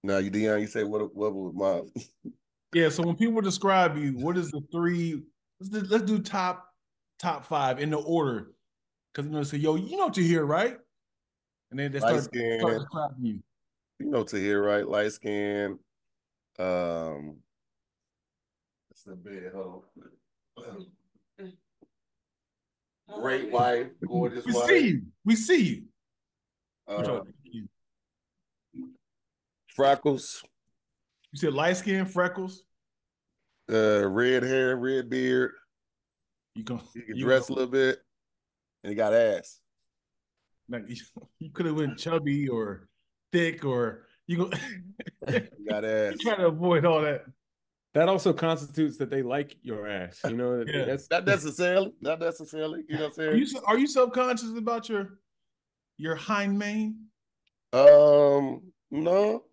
Now, you Dion, you say what was my Yeah. So when people describe you, what is the three? Let's do top five in the order. Because they say, yo, you know Tahir, right? And then they light start skin? describing you. You know Tahir, right? Light skin. Um, it's the bed. Hold on. Great wife, gorgeous We see wife. you. We see you. Which Uh, one? You freckles, said light skin, freckles. red hair, red beard. You can He can you dress a little bit, and he got ass. like you could have went chubby or thick or you go. He got You ass. try to avoid all that. That also constitutes that they like your ass. You know, Yeah. that's Not necessarily. Not necessarily. You know what I'm saying? Are you self conscious about your hind mane? No,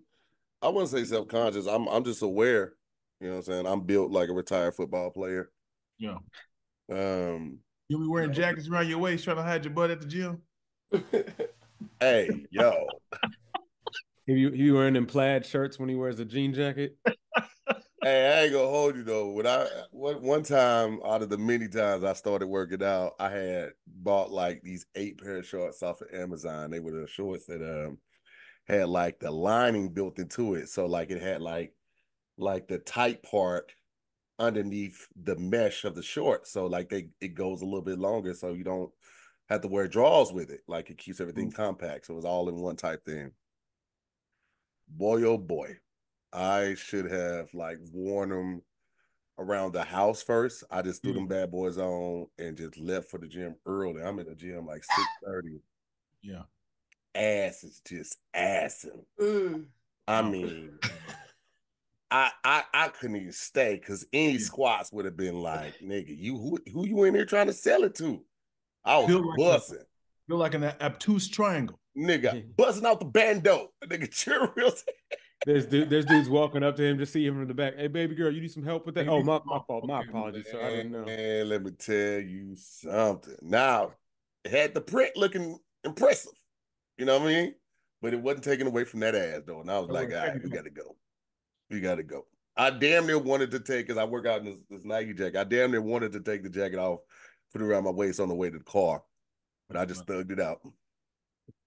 I wouldn't say self-conscious. I'm just aware. You know what I'm saying? I'm built like a retired football player. Yeah. Um, You be wearing jackets around your waist trying to hide your butt at the gym. hey, yo. he wearing them plaid shirts when he wears a jean jacket. Hey, I ain't gonna hold you though. One time out of the many times I started working out, I had bought like these 8 pair of shorts off of Amazon. They were the shorts that had like the lining built into it. So like it had like the tight part underneath the mesh of the short. So like it goes a little bit longer so you don't have to wear drawers with it. Like it keeps everything compact. So it was all in one type thing. Boy, oh boy. I should have like worn them around the house first. I just threw them bad boys on and just left for the gym early. I'm in the gym like 6:30. Yeah. Ass is just assing. I No. mean, I couldn't even stay because any squats would have been like, nigga, who you in here trying to sell it to? I was bussing. Feel like an obtuse triangle. Nigga, buzzing out the bando. Nigga, chill real. There's dudes walking up to him to see him from the back. Hey, baby girl, you need some help with that? Hey, Oh, my fault. okay, My apologies, sir. I didn't know. Man, let me tell you something. Now, it had the print looking impressive. You know what I mean? But it wasn't taken away from that ass, though. And I was like, all right, we got to go. We got to go. I damn near wanted to take, because I work out in this Nike jacket, I damn near wanted to take the jacket off, put it around my waist on the way to the car. But I just thugged it out.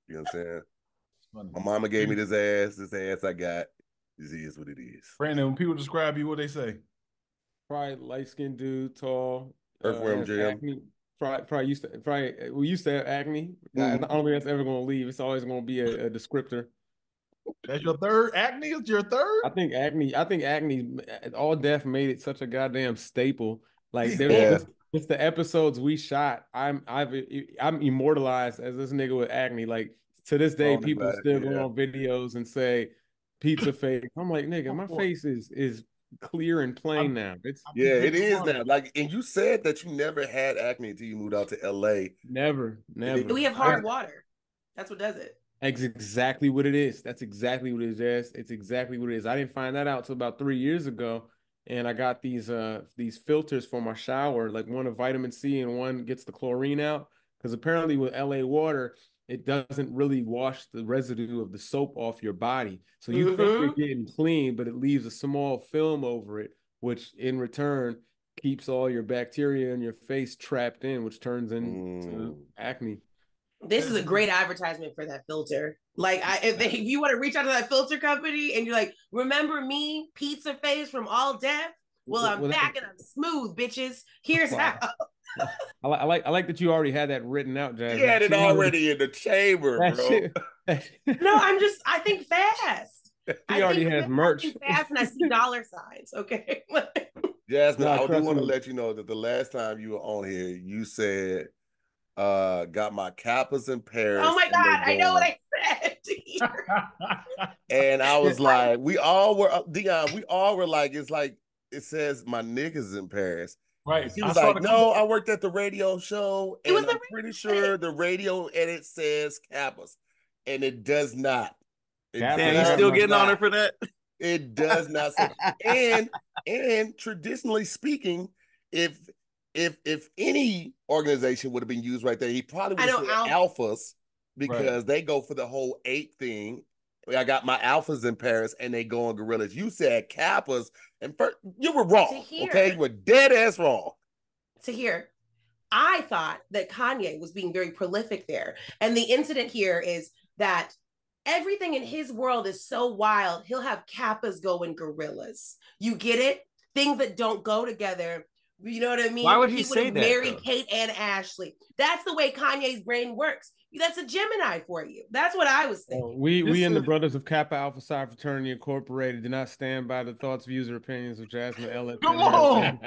You know what I'm saying? My mama gave me this ass I got. This is what it is. Brandon, when people describe you, what they say? Probably light-skinned dude, tall, Earthworm has Jim. acne. We used to have acne. I don't think that's ever going to leave. It's always going to be a descriptor. That's your third? Acne is your third? I think acne, all death made it such a goddamn staple. Like Yeah. just the episodes we shot, I'm immortalized as this nigga with acne. Like to this day, people still go on videos and say pizza face. I'm like, nigga, my face is clear and plain now. It is now. Like, and you said that you never had acne until you moved out to LA. Never. We have hard water. That's what does it. That's exactly what it is. That's exactly what it is, Jess. It's exactly what it is. I didn't find that out till about 3 years ago. And I got these filters for my shower, like one of vitamin C and one gets the chlorine out. Because apparently with LA water, it doesn't really wash the residue of the soap off your body. So you think you're getting clean, but it leaves a small film over it, which in return keeps all your bacteria in your face trapped in, which turns into acne. This is a great advertisement for that filter. Like, if you want to reach out to that filter company and you're like, remember me, pizza face from All Death? Well, I'm back and I'm smooth, bitches. Here's how. I like that you already had that written out, Jazz. He had it already in the chamber, bro. No, I think fast. He already has merch. I think fast and I see dollar signs. Okay. Jasmine, I do want to let you know that the last time you were on here, you said got my Kappas in Paris. Oh my God, I know what I said. And I was like, we all were, Dion, we all were like, it's like, it says my niggas in Paris. Right. He was like, no, I worked at the radio show, and I'm pretty sure the radio edit says Kappas, and it does not. Damn, you still getting on her for that? It does not say. And traditionally speaking, if any organization would have been used right there, he probably would have said Alphas because they go for the whole 8 thing. I got my alphas in Paris and they go on Gorillaz. You said Kappas, and you were wrong. Okay, you were dead ass wrong. I thought that Kanye was being very prolific there. And the incident here is that everything in his world is so wild, he'll have Kappas go in Gorillaz. You get it? Things that don't go together. You know what I mean? Why would he say that? Marry Kate and Ashley. That's the way Kanye's brain works. That's a Gemini for you. That's what I was thinking. We and the Brothers of Kappa Alpha Psi Fraternity Incorporated do not stand by the thoughts, views, or opinions of Jasmine Elliott. Come on!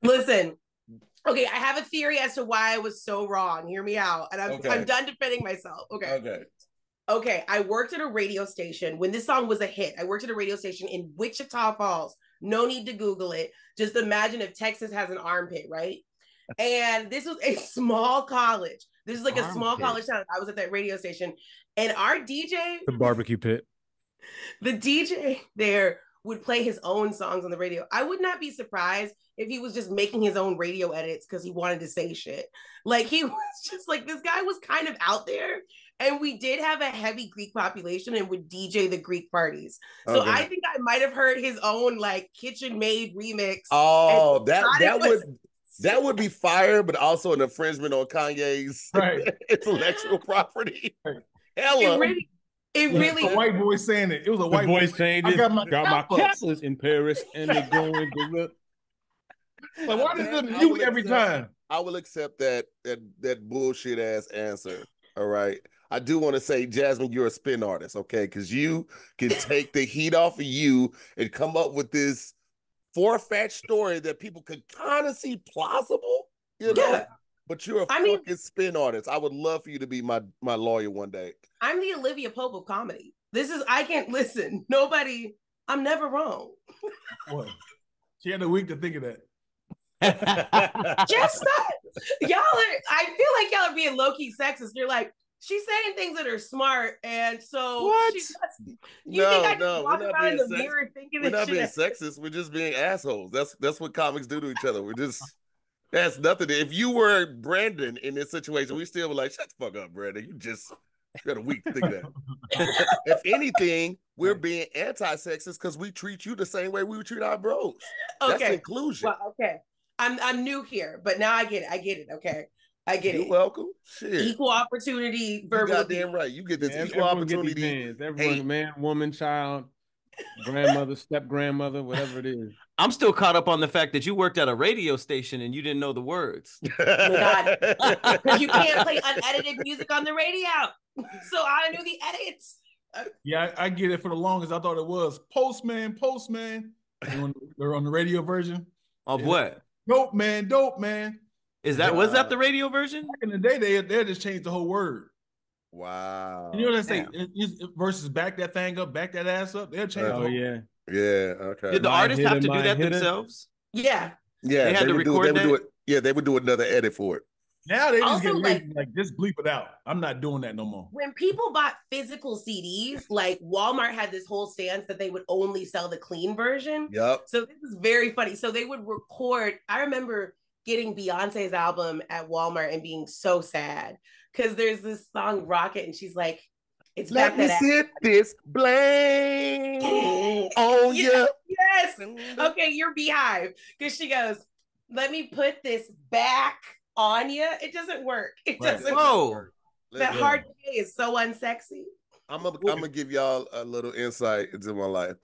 Listen, okay, I have a theory as to why I was so wrong. Hear me out. And I'm done defending myself. Okay, I worked at a radio station when this song was a hit. I worked at a radio station in Wichita Falls. No need to Google it. Just imagine if Texas has an armpit, right? And this was a small college. This is like a small college town. I was at that radio station, and our DJ, the barbecue pit, the DJ there would play his own songs on the radio. I would not be surprised if he was just making his own radio edits because he wanted to say shit. Like, he was just like, this guy was kind of out there. And we did have a heavy Greek population and would DJ the Greek parties. So I think I might have heard his own like kitchen made remix. Oh, that would be fire, but also an infringement on Kanye's intellectual property. Hella. It really a white boy saying it. It was a white voice saying it. I got my Kappas in Paris and they're going to like, why does it you every time? I will accept that bullshit ass answer. All right. I do want to say, Jasmine, you're a spin artist, okay? Because you can take the heat off of you and come up with this far-fetched story that people could kind of see plausible, you know? Yeah. But you're a fucking spin artist. I would love for you to be my lawyer one day. I'm the Olivia Pope of comedy. I can't listen. I'm never wrong. What? She had a week to think of that. Just stop. I feel like y'all are being low-key sexist. You're like, she's saying things that are smart, and so what? You think I just walk around in the mirror thinking that we're not being sexist. We're just being assholes. That's what comics do to each other. That's nothing. If you were Brandon in this situation, we still were like, shut the fuck up, Brandon. You got a week to think of that. If anything, we're being anti-sexist because we treat you the same way we would treat our bros. Okay. That's inclusion. Well, okay. I'm new here, but now I get it. Okay. I get it. You're welcome. Shit. Equal opportunity, verbal. Goddamn right. You get this equal opportunity. Everyone, man, woman, child, grandmother, step grandmother, whatever it is. I'm still caught up on the fact that you worked at a radio station and you didn't know the words. Oh my God. Because you can't play unedited music on the radio. So I knew the edits. Yeah, I get it. For the longest, I thought it was Postman. They're on the radio version. Of what? Dope man. Was that the radio version? Back in the day, they just changed the whole word. Wow. You know what they say? Versus back that thing up, back that ass up. They'll change. Yeah. Okay. Did the artists have to do that themselves? Yeah. Yeah. They had to record that. They would do another edit for it. Now they just get like just bleep it out. I'm not doing that no more. When people bought physical CDs, like Walmart had this whole stance that they would only sell the clean version. Yep. So this is very funny. So they would record. I remember getting Beyonce's album at Walmart and being so sad because there's this song Rocket and she's like, it's let me sit this blame on you. Yes. Okay, you're Beehive. Because she goes, let me put this back on you. It doesn't work. It doesn't work. That hard K is so unsexy. I'm gonna give y'all a little insight into my life.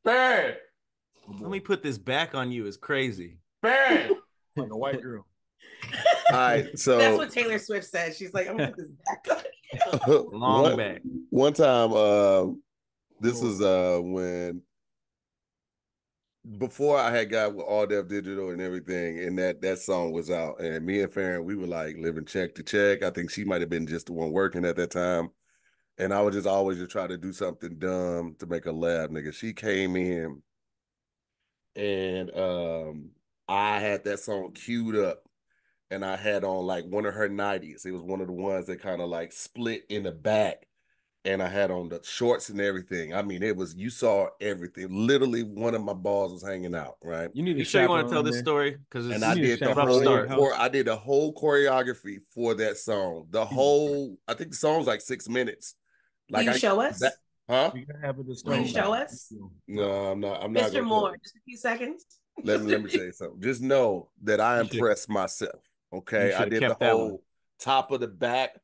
Bang. Let me put this back on you is crazy. Bang. Like a white girl. All right, so that's what Taylor Swift said. She's like, I'm gonna put this back on you. Long back. One time, this is when before I had got with All Def Digital and everything, and that song was out, and me and Farron, we were like living check to check. I think she might have been just the one working at that time, and I would just always try to do something dumb to make her laugh, nigga. She came in, and I had that song queued up, and I had on like one of her 90s. It was one of the ones that kind of like split in the back. and I had on the shorts and everything. I mean, you saw everything. Literally, one of my balls was hanging out, right? You sure you want to tell this story? Because and I did the whole choreography for that song. I think the song's like 6 minutes. Like, Will you show us? Huh? Will you show us? No, I'm not. Mr. Moore, just a few seconds. Let me tell you something. Just know that I impressed myself. Okay, I did the whole top of the back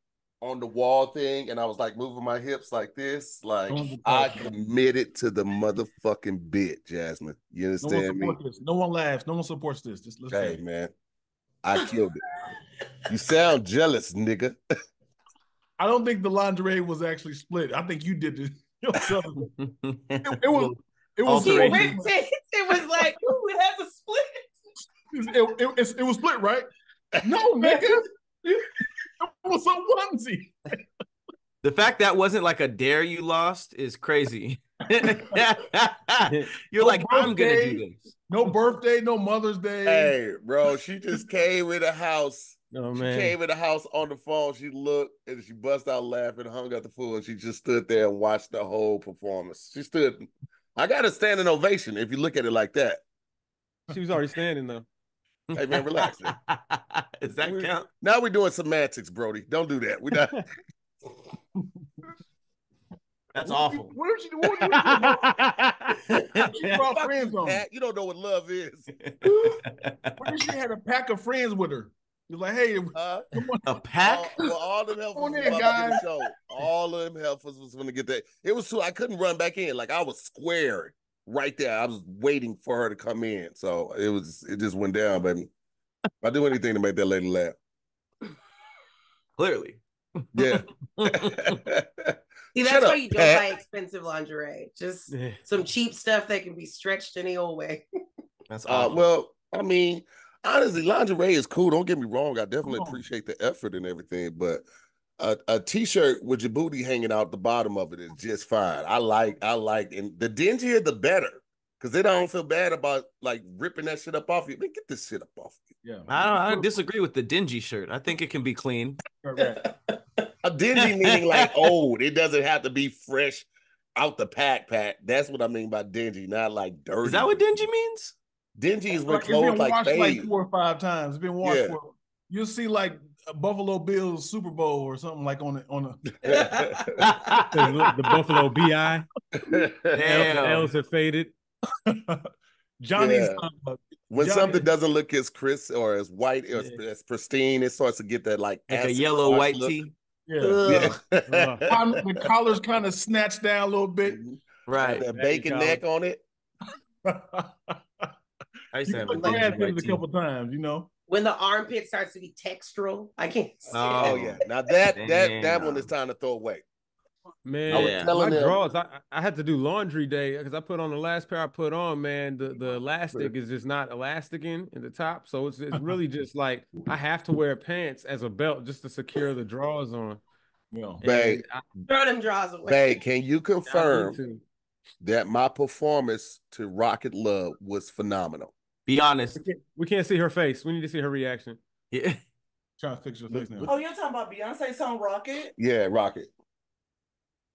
on the wall thing, and I was like moving my hips like this. Like, I committed to the motherfucking bit, Jasmine. You understand me? No one laughs. No one supports this. Just hey, man, I killed it. You sound jealous, nigga. I don't think the lingerie was actually split. I think you did it yourself. It was. He ripped it. It was like, ooh, it has a split. It was split, right? No, nigga. It was a onesie. The fact that wasn't like a dare you lost is crazy. You're like, I'm gonna do this. No birthday, no Mother's Day. Hey, bro, she just came in the house. Oh, man. She came in the house on the phone. She looked and she bust out laughing, hung up the fool, and she just stood there and watched the whole performance. She stood. I got a standing ovation if you look at it like that. She was already standing though. Hey man, relax. Does that count? Now we're doing semantics, Brody. Don't do that. We're not. That's awful. What did you brought friends on? You don't know what love is. What if she had a pack of friends with her? You're like, hey, a pack? All them helpers was about to get the show. All of them helpers was going to get that. It was too. I couldn't run back in. Like I was square right there. I was waiting for her to come in. So it just went down, baby. I do anything to make that lady laugh. Clearly. Yeah. See, that's why you don't buy expensive lingerie. Just some cheap stuff that can be stretched any old way. That's awesome. Well, I mean, honestly, lingerie is cool. Don't get me wrong. I definitely appreciate the effort and everything, but a t-shirt with your booty hanging out the bottom of it is just fine. I like, and the dingier the better, because they don't feel bad about like ripping that shit up off you. Man, get this shit up off you. Yeah, I disagree with the dingy shirt. I think it can be clean. A dingy meaning like old. It doesn't have to be fresh out the pack. That's what I mean by dingy, not like dirty. Is that what dingy means? Dingy is when clothes like fade. Like 4 or 5 times. It's been washed for. You'll see like a Buffalo Bills Super Bowl or something like on the Buffalo BI. The L's have faded. Johnny's when something doesn't look as crisp or as white or as pristine, it starts to get that like a yellow white tee. The collar's kind of snatched down a little bit. Right. That bacon neck on it. I used to have a couple times, you know. When the armpit starts to be textural, I can't see it. Yeah. Now that one is time to throw away. Man, my drawers, I had to do laundry day because I put on the last pair I put on, man. The elastic is just not elasticing in the top. So it's really just like I have to wear pants as a belt just to secure the drawers on. Babe, throw them drawers away. Babe, can you confirm that my performance to Rocket Love was phenomenal? Be honest. We can't see her face. We need to see her reaction. Yeah. Trying to fix your face now. Oh, you're talking about Beyonce's song Rocket? Yeah, Rocket.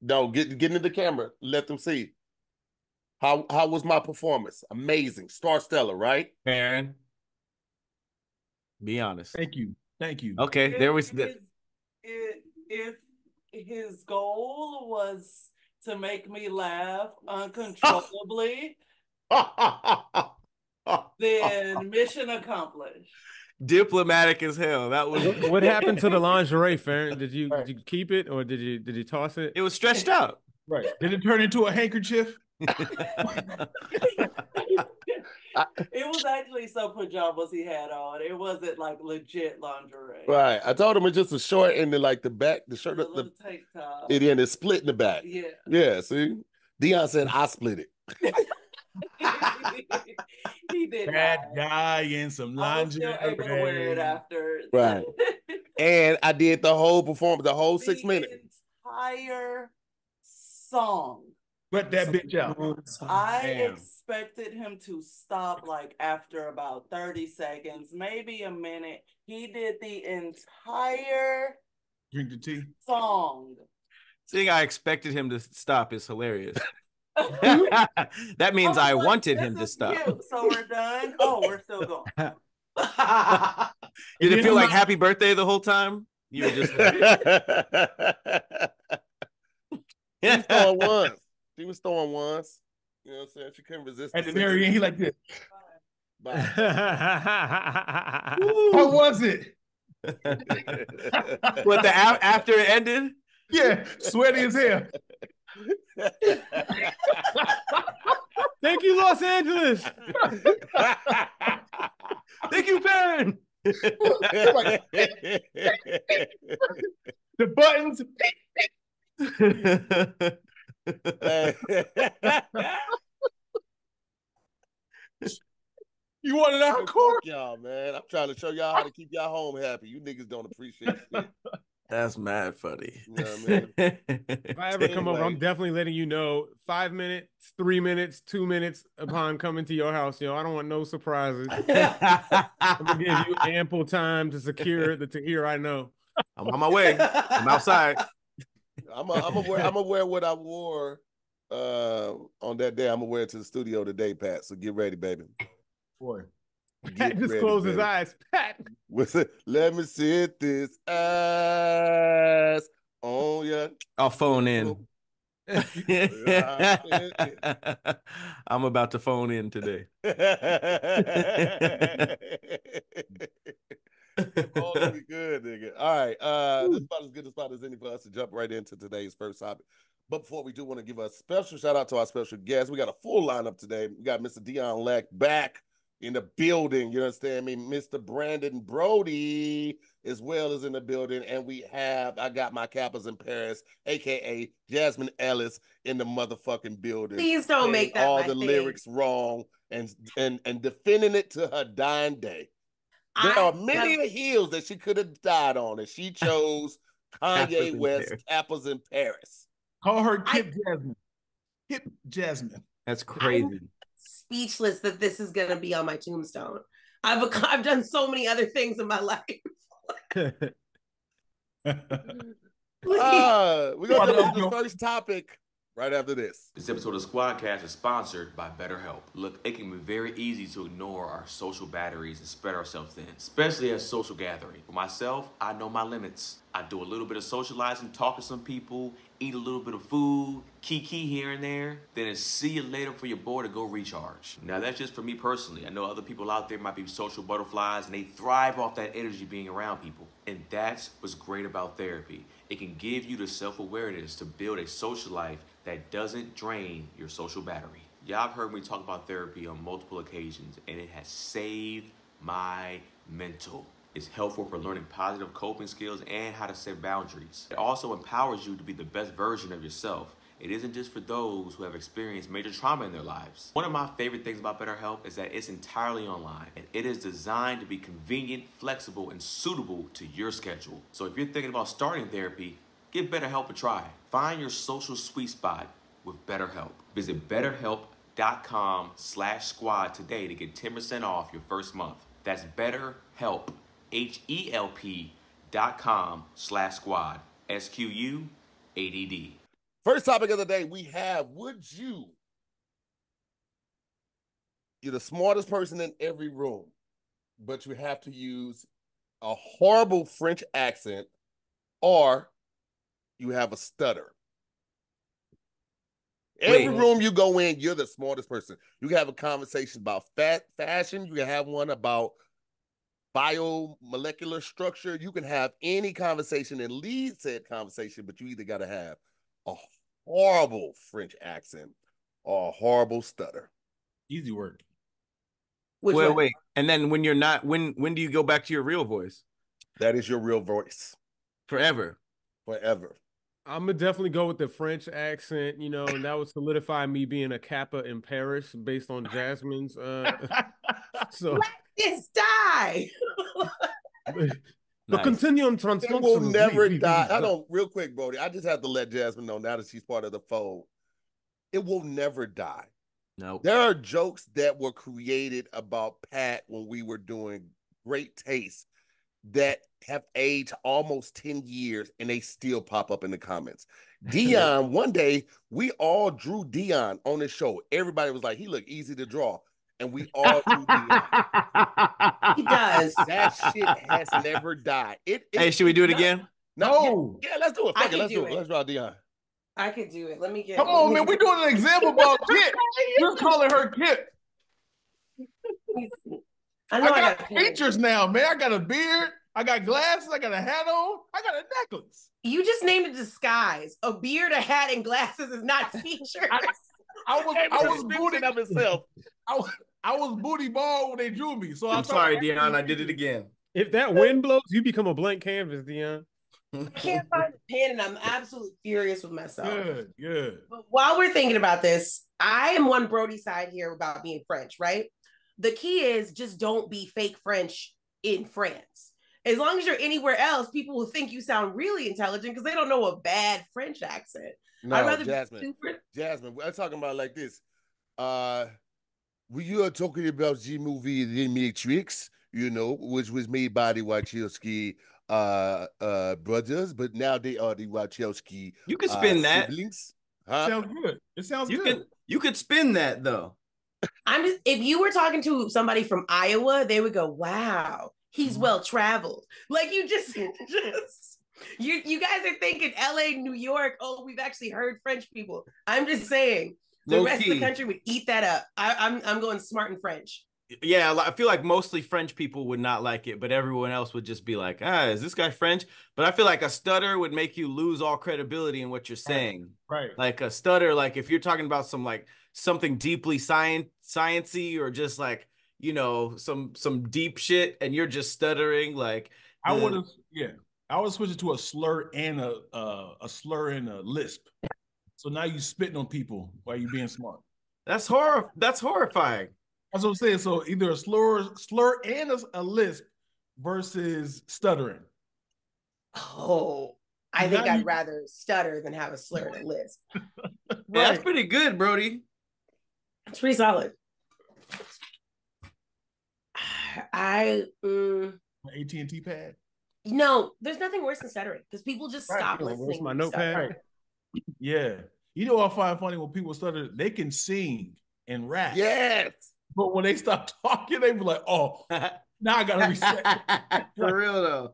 No, get into the camera. Let them see. How was my performance? Amazing. Star Stellar, right? Aaron. Be honest. Thank you. Okay, there was if his goal was to make me laugh uncontrollably, then mission accomplished. Diplomatic as hell. That was what happened to the lingerie, Farron? Did you keep it or did you toss it? It was stretched out. Right. Did it turn into a handkerchief? It was actually some pajamas he had on. It wasn't like legit lingerie. Right. I told him it's just a short and then like the back, the shirt, the tank top. It's split in the back. Yeah. Yeah. See, Dion said I split it. He did. Bad guy in some lingerie. I was still able to wear it after. Right. And I did the whole performance, the whole 6 minutes. Entire song. Let that bitch out. I expected him to stop like after about 30 seconds, maybe a minute. He did the entire drink the tea song. Seeing I expected him to stop is hilarious. That means I wanted him to stop. Cute. So we're done. Oh, we're still going. Did it feel like happy birthday the whole time? You were just like... She was throwing once. She was throwing once. You know what I'm saying? She couldn't resist. At the very end, he like this. Bye. How was it? What, the after it ended? Yeah, sweaty as hell. Thank you, Los Angeles. Thank you, Penn. The buttons. You want an encore? Fuck y'all, man. I'm trying to show y'all how to keep y'all home happy. You niggas don't appreciate shit. That's mad funny. You know what I mean? If I ever come over, I'm definitely letting you know 5 minutes, 3 minutes, 2 minutes upon coming to your house. I don't want no surprises. I'm gonna give you ample time to secure the Tahir I know. I'm on my way. I'm outside. I'm gonna wear what I wore on that day. I'm gonna wear it to the studio today, Pat. So get ready, baby. Boy. Pat just closed his eyes. Pat. Let me sit this ass on ya. I'll phone in. I'm about to phone in today. Oh, that'd be good, nigga. All right. This is about as good a spot as any for us to jump right into today's first topic. But before we do, want to give a special shout out to our special guest. We got a full lineup today. We got Mr. Dion Lack back in the building. You understand me? Mr. Brandon Brody as well as in the building. And I got my Kappas in Paris, aka Jasmine Ellis, in the motherfucking building. Please don't make that all the lyrics wrong and defending it to her dying day. There are many hills that she could have died on, and she chose Kanye West, Kappas in Paris. Call her Kip Jasmine. Kip Jasmine. That's crazy. I'm speechless that this is gonna be on my tombstone. I've done so many other things in my life. We're gonna do the first topic right after this. This episode of Squadcast is sponsored by BetterHelp. Look, it can be very easy to ignore our social batteries and spread ourselves thin, especially at social gathering. For myself, I know my limits. I do a little bit of socializing, talk to some people, eat a little bit of food, kiki here and there, then it's see you later for your boy to go recharge. Now that's just for me personally. I know other people out there might be social butterflies and they thrive off that energy being around people. And that's what's great about therapy. It can give you the self-awareness to build a social life that doesn't drain your social battery. Y'all have heard me talk about therapy on multiple occasions, and it has saved my mental. It's helpful for learning positive coping skills and how to set boundaries. It also empowers you to be the best version of yourself. It isn't just for those who have experienced major trauma in their lives. One of my favorite things about BetterHelp is that it's entirely online, and it is designed to be convenient, flexible, and suitable to your schedule. So if you're thinking about starting therapy, give BetterHelp a try. Find your social sweet spot with BetterHelp. Visit BetterHelp.com/squad today to get 10% off your first month. That's BetterHelp, HELP.com/squad, SQUADD. First topic of the day, we have, you're the smartest person in every room, but you have to use a horrible French accent, or you have a stutter. Every room you go in, you're the smartest person. You can have a conversation about fashion. You can have one about biomolecular structure. You can have any conversation and lead said conversation, but you either got to have a horrible French accent or a horrible stutter. Easy work. Wait. And then when you're not, when do you go back to your real voice? That is your real voice. Forever. I'm gonna definitely go with the French accent, and that would solidify me being a Kappa in Paris based on Jasmine's. So let this die. The continuum transformation will never die. I don't. Real quick, Brody. I just have to let Jasmine know now that she's part of the fold. It will never die. No. There are jokes that were created about Pat when we were doing Great Taste that have aged almost 10 years and they still pop up in the comments. Dion, one day we all drew Dion on the show. Everybody was like, he looked easy to draw. And we all drew Dion. He does. That shit has never died. Hey, should we do it again? No. Yeah, let's do it. Let's do it. Let's draw Dion. I could do it. Let me get. Come on, man. We're doing an example about Kit. We're calling her Kit. I got features now, man. I got a beard. I got glasses. I got a hat on. I got a necklace. You just named a disguise. A beard, a hat, and glasses is not features. I was booty of himself. I was booty bald when they drew me. So I'm sorry, Dion. I did it again. If that wind blows, you become a blank canvas, Dion. I can't find a pen, and I'm absolutely furious with myself. Good. But while we're thinking about this, I am on Brody's side here about being French, right? The key is just don't be fake French in France. As long as you're anywhere else, people will think you sound really intelligent because they don't know a bad French accent. No, I'd rather Jasmine, we're talking about like this. We are talking about the movie The Matrix, which was made by the Wachowski brothers, but now they are the Wachowski. You could spin that. Siblings. Huh? Sounds good. It sounds good. You could spin that though. If you were talking to somebody from Iowa, they would go, "Wow, he's well traveled." Like you you guys are thinking LA, New York. Oh, we've actually heard French people. I'm just saying the rest of the country would eat that up. I'm going smart in French. Yeah, I feel like mostly French people would not like it, but everyone else would just be like, is this guy French? But I feel like a stutter would make you lose all credibility in what you're saying. Right. Like a stutter, like if you're talking about something deeply sciencey or just like, some deep shit and you're just stuttering, like I would switch it to a slur and a lisp. So now you spitting on people while you being smart. That's horrifying. That's what I'm saying. So either a slur and a lisp versus stuttering. Oh, I think I'd rather stutter than have a slur and a lisp. Yeah, that's pretty good, Brody. It's pretty solid. AT&T pad. No, there's nothing worse than stuttering because people just stop listening. Where's my notepad? Right. Yeah. You know what I find funny when people stutter? They can sing and rap. Yes. But when they stop talking, they be like, "Oh, now I gotta reset." For real though.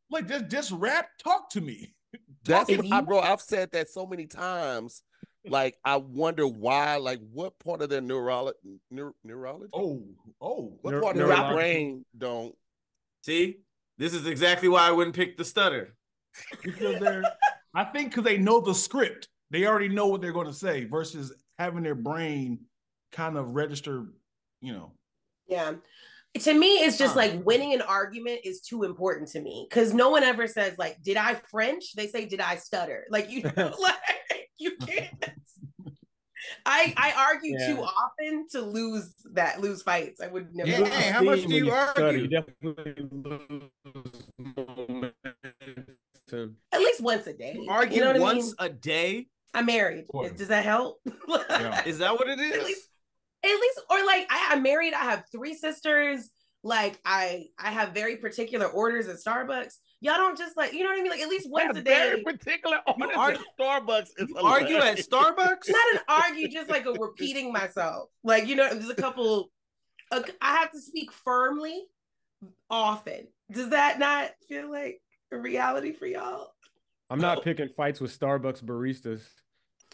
Like just rap, talk to me. That's bro. I've said that so many times. Like I wonder why. Like what part of their neurology? What part of their brain don't? See, this is exactly why I wouldn't pick the stutter. Because I think because they know the script, they already know what they're going to say. Versus having their brain kind of register. Yeah. To me, it's just like winning an argument is too important to me because no one ever says like, "Did I French?" They say, "Did I stutter?" Like you can't. I argue too often to lose fights. I would never. Yeah, how much do you argue? You definitely lose. At least once a day. You argue once a day? I'm married. Does that help? Yeah. Is that what it is? At least, or like I'm married. I have 3 sisters. Like I have very particular orders at Starbucks. Y'all don't just like, you know what I mean? Like at least once a day. Very particular orders at Starbucks. Argue at Starbucks? Not an argue, just like a repeating myself. Like, there's a couple. I have to speak firmly often. Does that not feel like a reality for y'all? I'm not picking fights with Starbucks baristas.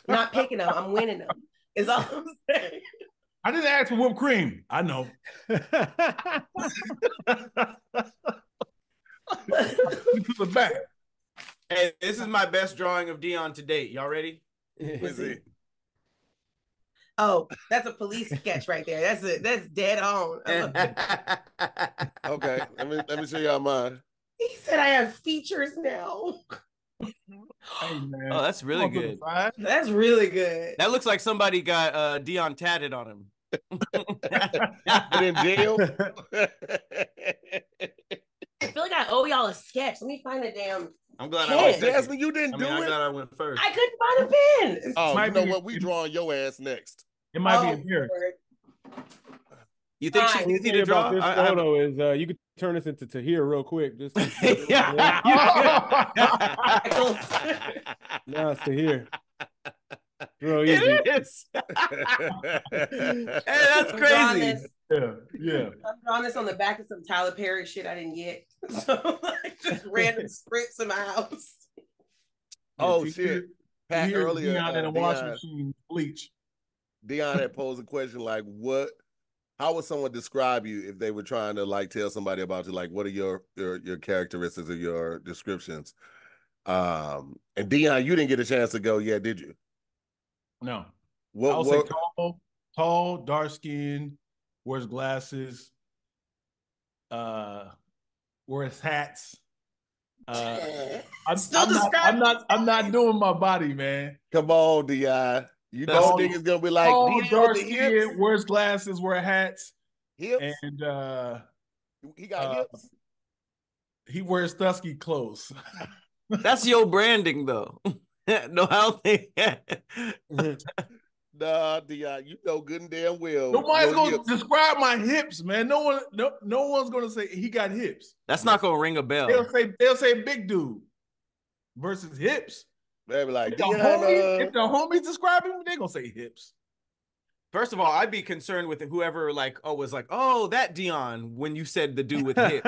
Not picking them. I'm winning them. Is all I'm saying. I didn't ask for whipped cream. I know. To the back. Hey, this is my best drawing of Dion to date. Y'all ready? Oh, that's a police sketch right there. That's dead on. Okay, let me show y'all mine. He said I have features now. Hey, man. Oh, that's really good. That's really good. That looks like somebody got Dion tatted on him. But in jail. I feel like I owe y'all a sketch. Let me find the damn. I'm glad pen. I went Jasmine, you didn't do it. I'm glad I went first. I couldn't find a pen. Oh, you know what? We drawing your ass next. It might be in here. You think she's Fine. easy to draw? About this photo is you could turn this into Tahir real quick. Just no, it's Tahir. Real easy. It is. Hey, that's crazy. Yeah. I'm drawing this on the back of some Tyler Perry shit I didn't get. So like just random scripts in my house. Oh shit. Pat earlier. Dion in a washing machine bleach. Dion had posed a question like, how would someone describe you if they were trying to like tell somebody about you? Like, what are your characteristics or your descriptions? And Dion, you didn't get a chance to go yet, did you? No. I would say tall, dark skin, wears glasses, wears hats. I'm not doing my body, man. Come on, Dion. You know niggas gonna be like, Dion, dark skin, wears glasses, wear hats. Hips? And he got hips. He wears Stussy clothes. That's your branding, though. No, I don't think. Nah, Dion, you know good and damn well. Nobody's gonna describe my hips, man. No one's gonna say he got hips. That's not gonna ring a bell. They'll say big dude versus hips. They be like, if the homies describe him, they gonna say hips. First of all, I'd be concerned with whoever was like, oh, that Dion when you said the dude with hips.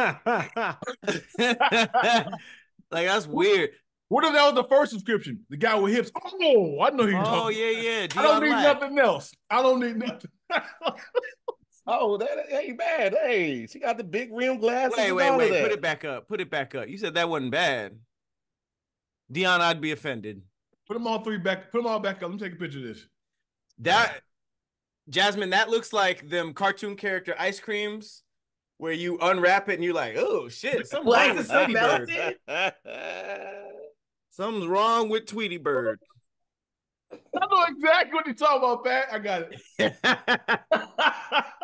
Like that's weird. What if that was the first description? The guy with hips. Oh, I know who you're talking about. Yeah. I don't need nothing else. I don't need nothing. Oh, that ain't bad. Hey, she got the big rim glasses. Wait. Put it back up. You said that wasn't bad. Dion, I'd be offended. Put them all back up. Let me take a picture of this. Jasmine, that looks like them cartoon character ice creams where you unwrap it and you're like, oh shit, something's wrong with Tweety Bird. Something's wrong with Tweety Bird. I know exactly what you're talking about, Pat. I got it.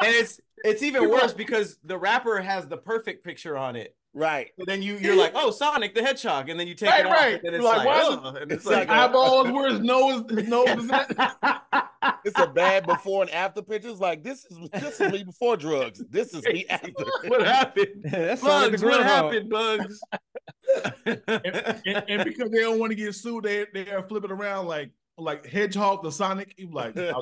And it's even worse because the wrapper has the perfect picture on it. Right. So then you're like, oh, Sonic the Hedgehog, and then you take it off, and then it's like and it's like eyeballs where his nose is at. It's a bad before and after pictures. Like this is me before drugs. This is me after. What happened? Bugs. What happened, Bugs? and because they don't want to get sued, they are flipping around like Hedgehog the Sonic. You like, I've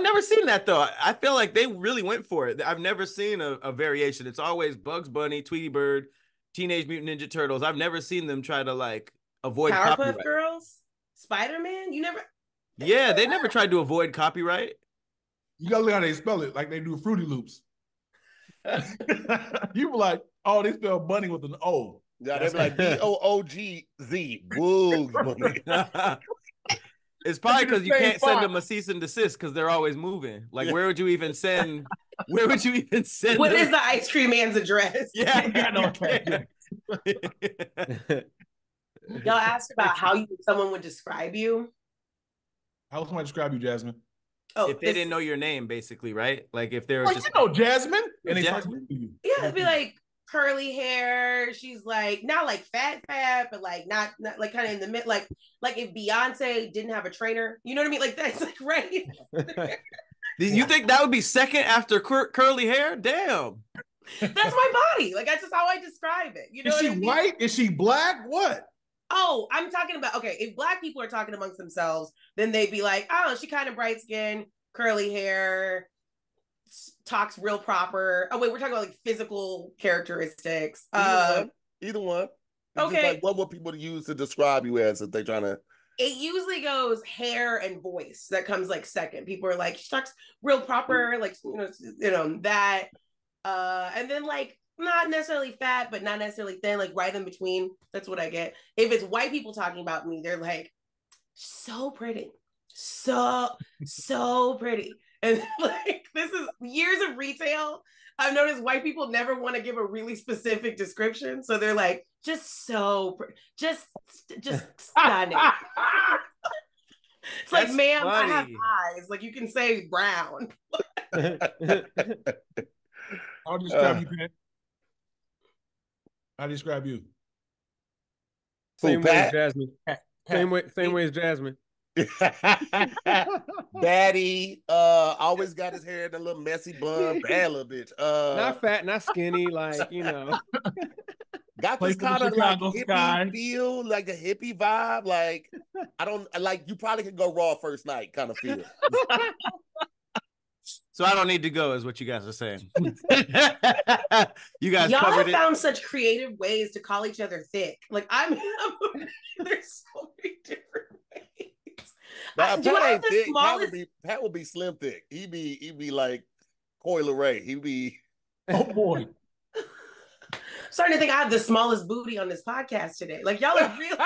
never seen that though. I feel like they really went for it. I've never seen a variation. It's always Bugs Bunny, Tweety Bird, Teenage Mutant Ninja Turtles. I've never seen them try to like avoid Powerpuff copyright. Girls, Spider-Man. You never. Yeah, they never tried to avoid copyright. You gotta look how they spell it, like they do Fruity Loops. You were like, oh, they spell bunny with an O. Yeah, they're like BOOGZ. Bugs. It's probably because you can't send them a cease and desist because they're always moving. Like, where would you even send? What is the ice cream man's address? Yeah, Y'all asked about how someone would describe you. How would somebody describe you, Jasmine? Oh, if they didn't know your name, basically, right? Like if they're just Jasmine, and they Jasmine. Yeah, it'd be like curly hair. She's like not like fat, but like not like kind of in the mid. Like if Beyonce didn't have a trainer, you know what I mean? Like that's like right. You think that would be second after curly hair? Damn. That's my body. Like that's just how I describe it. You know? Is she what I mean? white? Is she black? What? Oh, I'm talking about, okay, if Black people are talking amongst themselves, then they'd be like, oh, she kind of bright skin, curly hair, talks real proper. Oh, wait, we're talking about like physical characteristics. Either one. It's okay. Like, what would people use to describe you as if they're trying to? It usually goes hair and voice. That comes like second. People are like, she talks real proper, like, that. And then like, not necessarily fat, but not necessarily thin, like right in between. That's what I get. If it's white people talking about me, they're like, so pretty. So pretty. And like, this is years of retail. I've noticed white people never want to give a really specific description. So they're like, just so pretty. Just stunning. It's like, ma'am, I have eyes. Like, you can say brown. I'll describe you, Pat. I'll describe you. Same way as Jasmine. Same way as Jasmine. Batty, always got his hair in a little messy bun. Bad little bitch. Not fat, not skinny, like, you know. Got Play this for the kind of like Chicago hippie Sky. feel, like a hippie vibe. Like, I don't like, you probably could go Raw first night kind of feel. So I don't need to go, is what you guys are saying. You guys Y'all covered have it. found such creative ways to call each other thick. Like there's so many different ways. Nah, Do Pat I have ain't the thick. smallest? Pat would be slim thick. He be like Coil Ray. He be. Oh boy. Starting to think I have the smallest booty on this podcast today. Like y'all are really.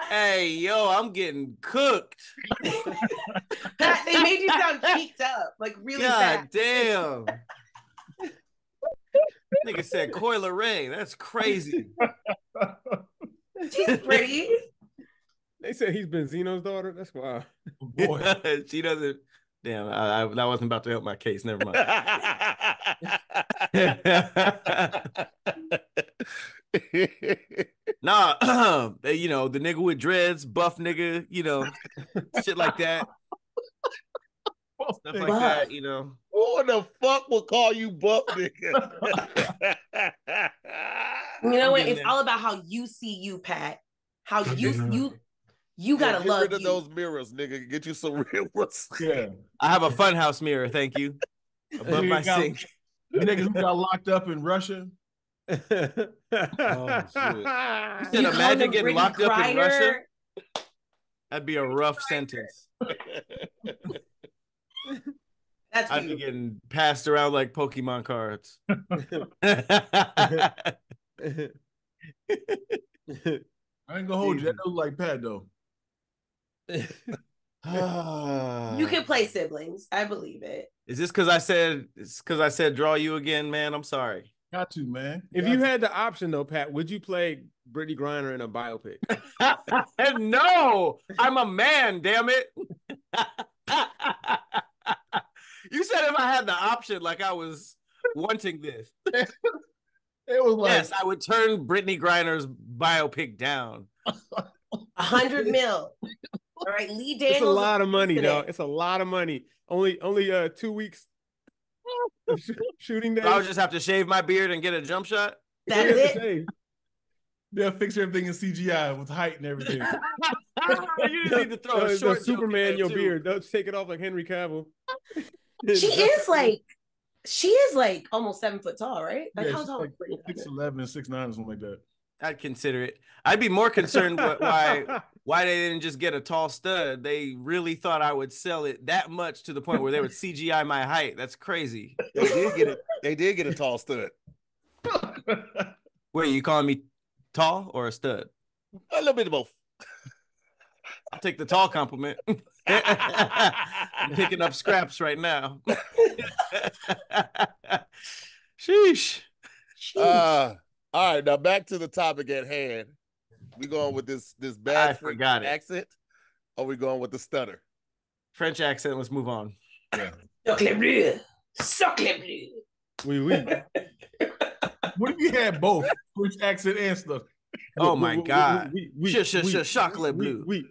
Hey, yo, I'm getting cooked. Pat, they made you sound cheeked up, like really God fat. damn. Nigga said Coil Ray. That's crazy. She's pretty. They said he's Benzino's daughter. That's wild. Oh boy. She doesn't. Damn, I wasn't about to help my case. Never mind. Nah, you know, the nigga with dreads, buff nigga, you know, shit like that. Stuff like that, you know. Who the fuck will call you buff nigga? You know what? It's all about how you see you, Pat. How you gotta love rid of you. those mirrors, nigga. Get you some real ones. Yeah. I have a funhouse mirror, thank you. Above my sink. You niggas who got locked up in Russia. Oh, shit. You said You imagine getting Brittany locked up in Russia. Griner? That'd be a rough sentence. That's I'd be you. getting passed around like Pokemon cards. I ain't gonna hold you. That don't look like Pat though. You can play siblings. I believe it. Is this because I said draw you again, man? I'm sorry. Got to, man. If you had the option though, Pat, would you play Brittany Griner in a biopic? No, I'm a man, damn it. You said if I had the option, like I was wanting this. It was like, Yes, I would turn Brittany Griner's biopic down. 100 mil. All right, Lee Daniels. It's a lot of money, today. dog. It's a lot of money. Only 2 weeks of shooting days. I would just have to shave my beard and get a jump shot. That's it. they'll fix everything in CGI with height and everything. You just need to throw a The short Superman in your too. beard. They'll take it off like Henry Cavill. She is like almost 7 foot tall, right? Like Yeah, how she's tall like is Brittany Griner? 6'11", 6'9", something like that. I'd consider it. I'd be more concerned why they didn't just get a tall stud. They really thought I would sell it that much to the point where they would CGI my height. That's crazy. They did get a tall stud. Wait, you calling me tall or a stud? A little bit of both. I'll take the tall compliment. I'm picking up scraps right now. Sheesh. All right, now back to the topic at hand. We going with this bad I forgot it. accent, or we going with the stutter? French accent. Let's move on. Sacre bleu. Sacre bleu. Oui, oui. What if you had both French accent and stuff? Oh my God. Oui, Chocolate bleu. Oui.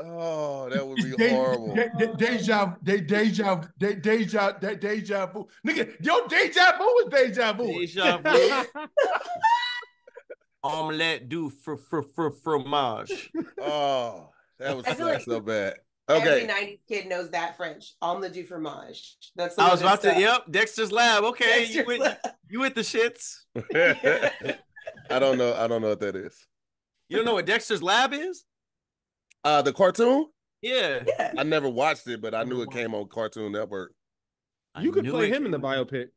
Oh, that would be horrible. Deja vu. Nigga, your deja vu is deja vu. Deja vu. Omelette du fromage. Oh, that was I feel like so bad. Every Okay. 90s kid knows that French. Omelette du fromage. That's the I one was about to. that's Yep, Dexter's Lab. Okay, Dexter's you Lab. with the shits. I don't know what that is. You don't know what Dexter's Lab is? The cartoon? Yeah. Yeah. I never watched it, but I knew it came on Cartoon Network. You could knew play it. him in the biopic.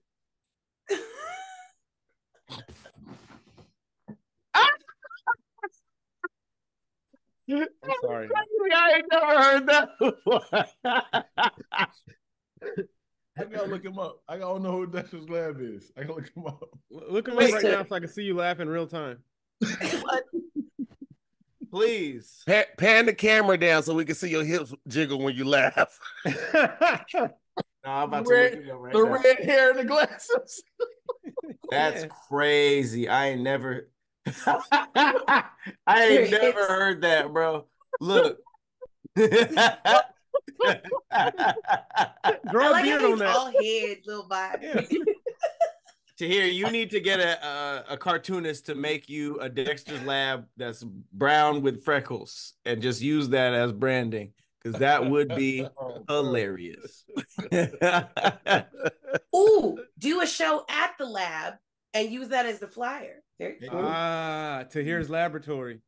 I'm sorry. I ain't never heard that before. I gotta look him up. I don't know who Dexter's Lab is. I gotta look him up. Look him up Wait, right so- now so I can see you laugh in real time. Please. Pan the camera down so we can see your hips jiggle when you laugh. No, I'm about The red- to look it up right The now. red hair and the glasses. That's crazy. I ain't never heard that, bro. Look. Grow I a like beard how on he's that. all head, little vibe. Yeah. Tahir, you need to get a cartoonist to make you a Dexter's Lab that's brown with freckles and just use that as branding, because that would be hilarious. Ooh, do a show at the lab and use that as the flyer. There you go. Tahir's laboratory.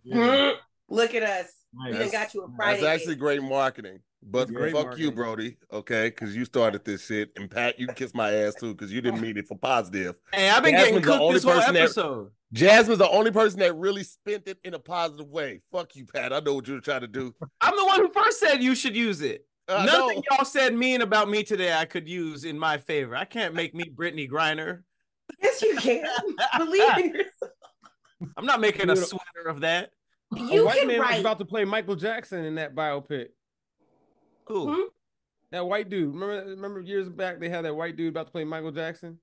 Look at us. Nice. We done got you a Friday. That's actually great marketing. But Great fuck marketing. you, Brody. Okay, because you started this shit, and Pat, you can kiss my ass too, because you didn't mean it for positive. Hey, I've been Jasmine's getting the cooked only this whole person that- episode. Jasmine's the only person that really spent it in a positive way. Fuck you, Pat. I know what you were trying to do. I'm the one who first said you should use it. I Nothing know. y'all said mean about me today I could use in my favor. I can't make me Brittany Griner. Yes, you can. Believe in yourself. I'm not making a sweater of that. A You white can man was write. about to play Michael Jackson in that biopic. Cool. Hmm? That white dude. Remember years back they had that white dude about to play Michael Jackson?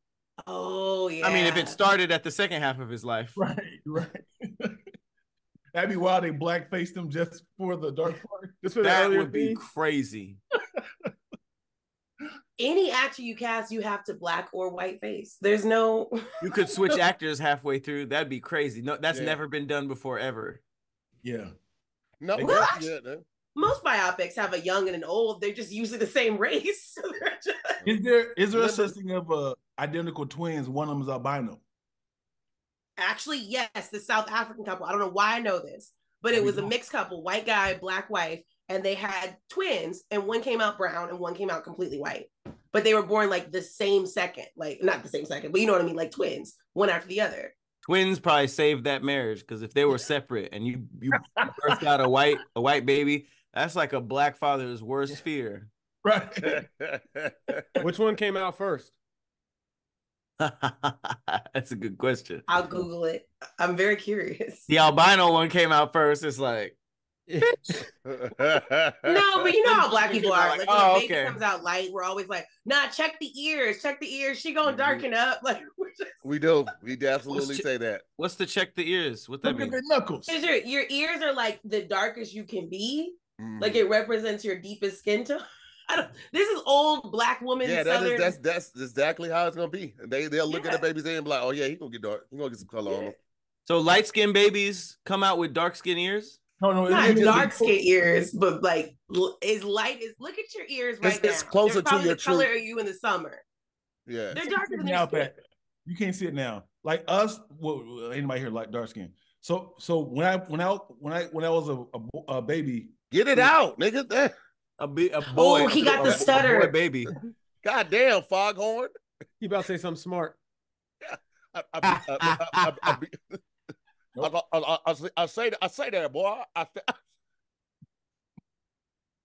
Oh yeah. I mean, if it started at the second half of his life. Right. That'd be wild. They blackfaced him just for the dark part. Just for the That earlier would be theme? crazy. Any actor you cast, you have to black or white face. There's no. You could switch actors halfway through. That'd be crazy. No, that's Yeah. never been done before ever. Yeah. No, Well, yeah, no. Most biopics have a young and an old. They're just usually the same race. Is there a Remember- such thing of identical twins? One of them is albino. Actually, yes, the South African couple. I don't know why I know this, but it was a mixed couple, white guy, black wife, and they had twins, and one came out brown and one came out completely white. But they were born like the same second, like not the same second, but you know what I mean, like twins, one after the other. Twins probably saved that marriage, because if they were separate and you birthed out a white baby, that's like a black father's worst fear. Right. Which one came out first? That's a good question. I'll Google it. I'm very curious. The albino one came out first. It's like, No, but you know how black people are. Like when Oh, a baby okay. comes out light, we're always like, nah, check the ears. She gonna darken up. Like we're just We do. We absolutely What's say that. what's to check the ears? What that Look at mean? their knuckles. 'Cause your ears are like the darkest you can be. Mm. Like it represents your deepest skin tone. This is old black woman. Yeah, Southern. that's exactly how it's gonna be. They'll look at Yeah. the baby's head and be like, oh yeah, he gonna get dark. He gonna get some color on him. So light skinned babies come out with dark skin ears? No, Not it's just- dark skin ears, but like as light as look at your ears right It's now. closer They're to probably your the color true- of you in the summer. Yeah. They're darker than now, their skin. Pat. You can't see it now. Like us, well, anybody here like dark skin? So when I was a baby, Get it out, nigga. A boy. Oh, he got the a stutter. boy baby. God damn, foghorn. He about to say something smart. I say that, boy.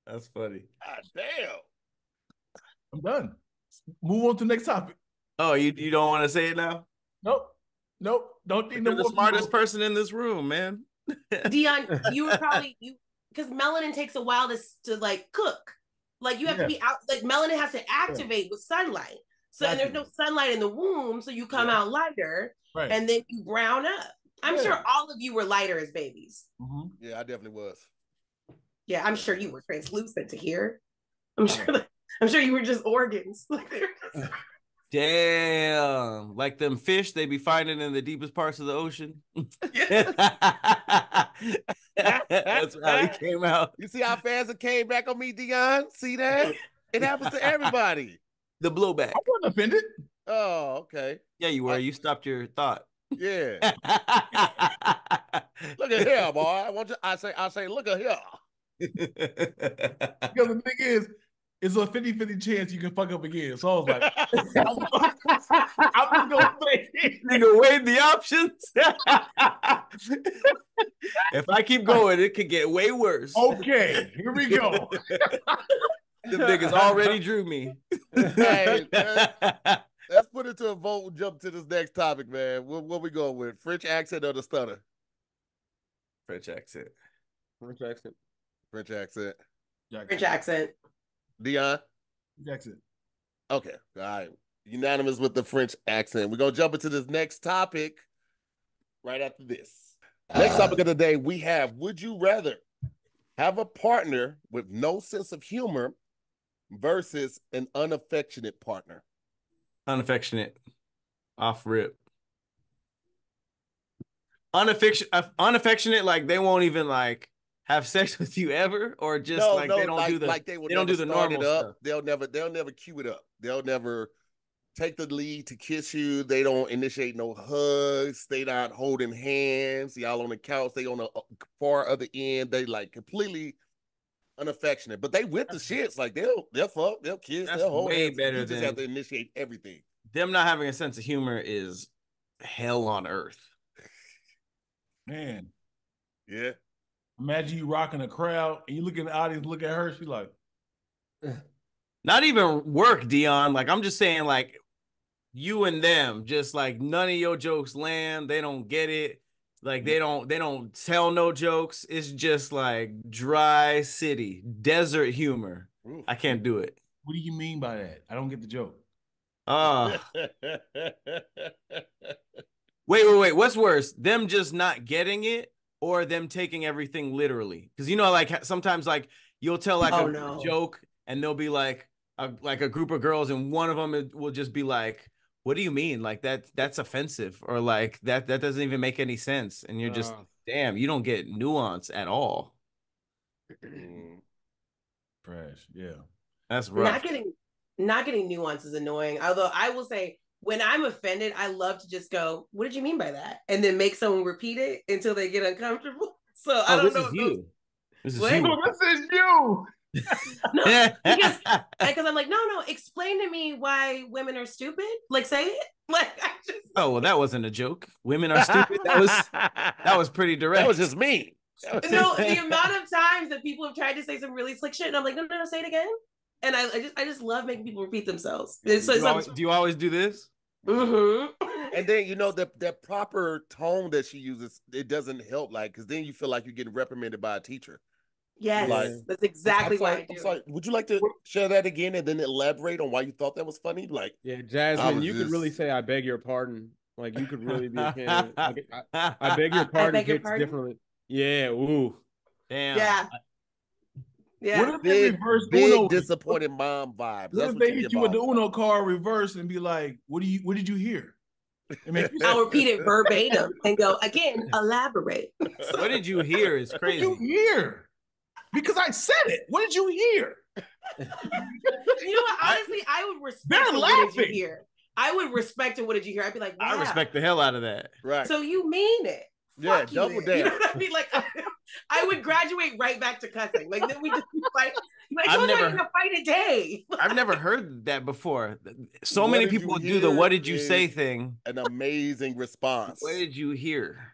That's funny. God damn. I'm done. Move on to the next topic. Oh, you don't want to say it now? Nope. Don't need no You're the more smartest people. person in this room, man. Dion, you were probably because melanin takes a while to like cook. Like you have to be out. Like melanin has to activate with sunlight. So and there's no sunlight in the womb, so you come out lighter, Right. and then you brown up. I'm Yeah. sure all of you were lighter as babies. Mhm. Yeah, I definitely was. Yeah, I'm sure you were translucent to hear. I'm sure you were just organs. Like they're just- Damn. Like them fish they be finding in the deepest parts of the ocean. That's how he came out. You see how fast it came back on me, Dion? See that? It happens to everybody. The blowback. I wasn't offended. Oh, okay. Yeah, you were. You stopped your thought. Yeah. Look at here, boy. I say, look at here. Because the thing is, it's a 50-50 chance you can fuck up again. So I was like, I'm just gonna say it. Nigga, weigh the options. If I keep going, it could get way worse. Okay, here we go. The niggas already drew me. Hey, man, let's put it to a vote and jump to this next topic, man. What we going with? French accent or the stutter? French accent. French accent. French accent. French accent. Dion? Jackson. Okay. All right. Unanimous with the French accent. We're going to jump into this next topic right after this. Next topic of the day, we have, would you rather have a partner with no sense of humor versus an unaffectionate partner? Unaffectionate. Off rip. Unaffectionate, like they won't even like have sex with you ever, or just they don't do the they don't do the normal stuff. They'll never cue it up. They'll never take the lead to kiss you. They don't initiate no hugs. They not holding hands. Y'all on the couch. They on the far other end. They like completely unaffectionate. But they with the shits. Like they'll fuck. They'll kiss. That's they'll hold way hands. better You just than have to initiate everything. Them not having a sense of humor is hell on earth. Man. Yeah. Imagine you rocking a crowd and you look at the audience, look at her. She's like, not even work, Dion. Like I'm just saying, like you and them, just like none of your jokes land. They don't get it. Like they don't tell no jokes. It's just like dry city, desert humor. Ooh. I can't do it. what do you mean by that? I don't get the joke. Wait. What's worse? Them just not getting it or them taking everything literally? Because like sometimes like you'll tell like a joke and they'll be like a group of girls and one of them will just be like, what do you mean? Like that's offensive, or like that doesn't even make any sense. And you're just, damn, you don't get nuance at all. Trash. Yeah. That's rough. Not getting nuance is annoying. Although I will say, when I'm offended, I love to just go, what did you mean by that? And then make someone repeat it until they get uncomfortable. So I don't know. This is you. This is you. No, because I'm like, no, explain to me why women are stupid. Like, say it. Like, oh, well, that wasn't a joke. Women are stupid. That was pretty direct. That was just me. No, the amount of times that people have tried to say some really slick shit, and I'm like, no, say it again. And I just love making people repeat themselves. Do you always do this? Mm-hmm. And then that proper tone that she uses, it doesn't help. Like, because then you feel like you're getting reprimanded by a teacher. Yes, like, that's exactly what I do. I'm sorry. Would you like to share that again and then elaborate on why you thought that was funny? Like, yeah, Jasmine, you could really say, "I beg your pardon." Like, you could really be a candidate. Like, I beg your pardon hits differently. Yeah. Ooh. Damn. Yeah. Yeah. What if they reverse big Uno? disappointed mom vibes? What if they hit you with the Uno card reverse and be like, "What did you hear?" I'll repeat it verbatim and go again. Elaborate. What did you hear? Is crazy. What did you hear? Because I said it. What did you hear? You know what? Honestly, I would respect it. What did you hear? I would respect it. What did you hear? I'd be like, wow. I respect the hell out of that. Right. So you mean it? Yeah, double down. You know what I mean? Like, I would graduate right back to cussing. Like, then we just fight. Like, I'm never gonna fight a day. I've never heard that before. So many people do the "What did you say" thing. An amazing response. What did you hear?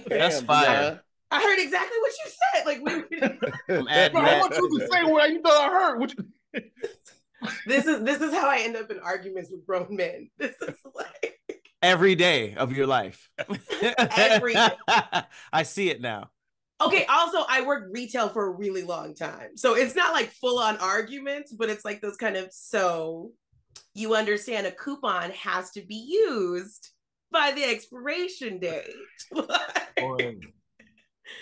That's fire. I heard exactly what you said. Like, I want you to say what you thought I heard. This is how I end up in arguments with grown men. This is like every day of your life. Every day. I see it now. Okay, also I worked retail for a really long time. So it's not like full on arguments, but it's like those kind of, so you understand a coupon has to be used by the expiration date. Boy,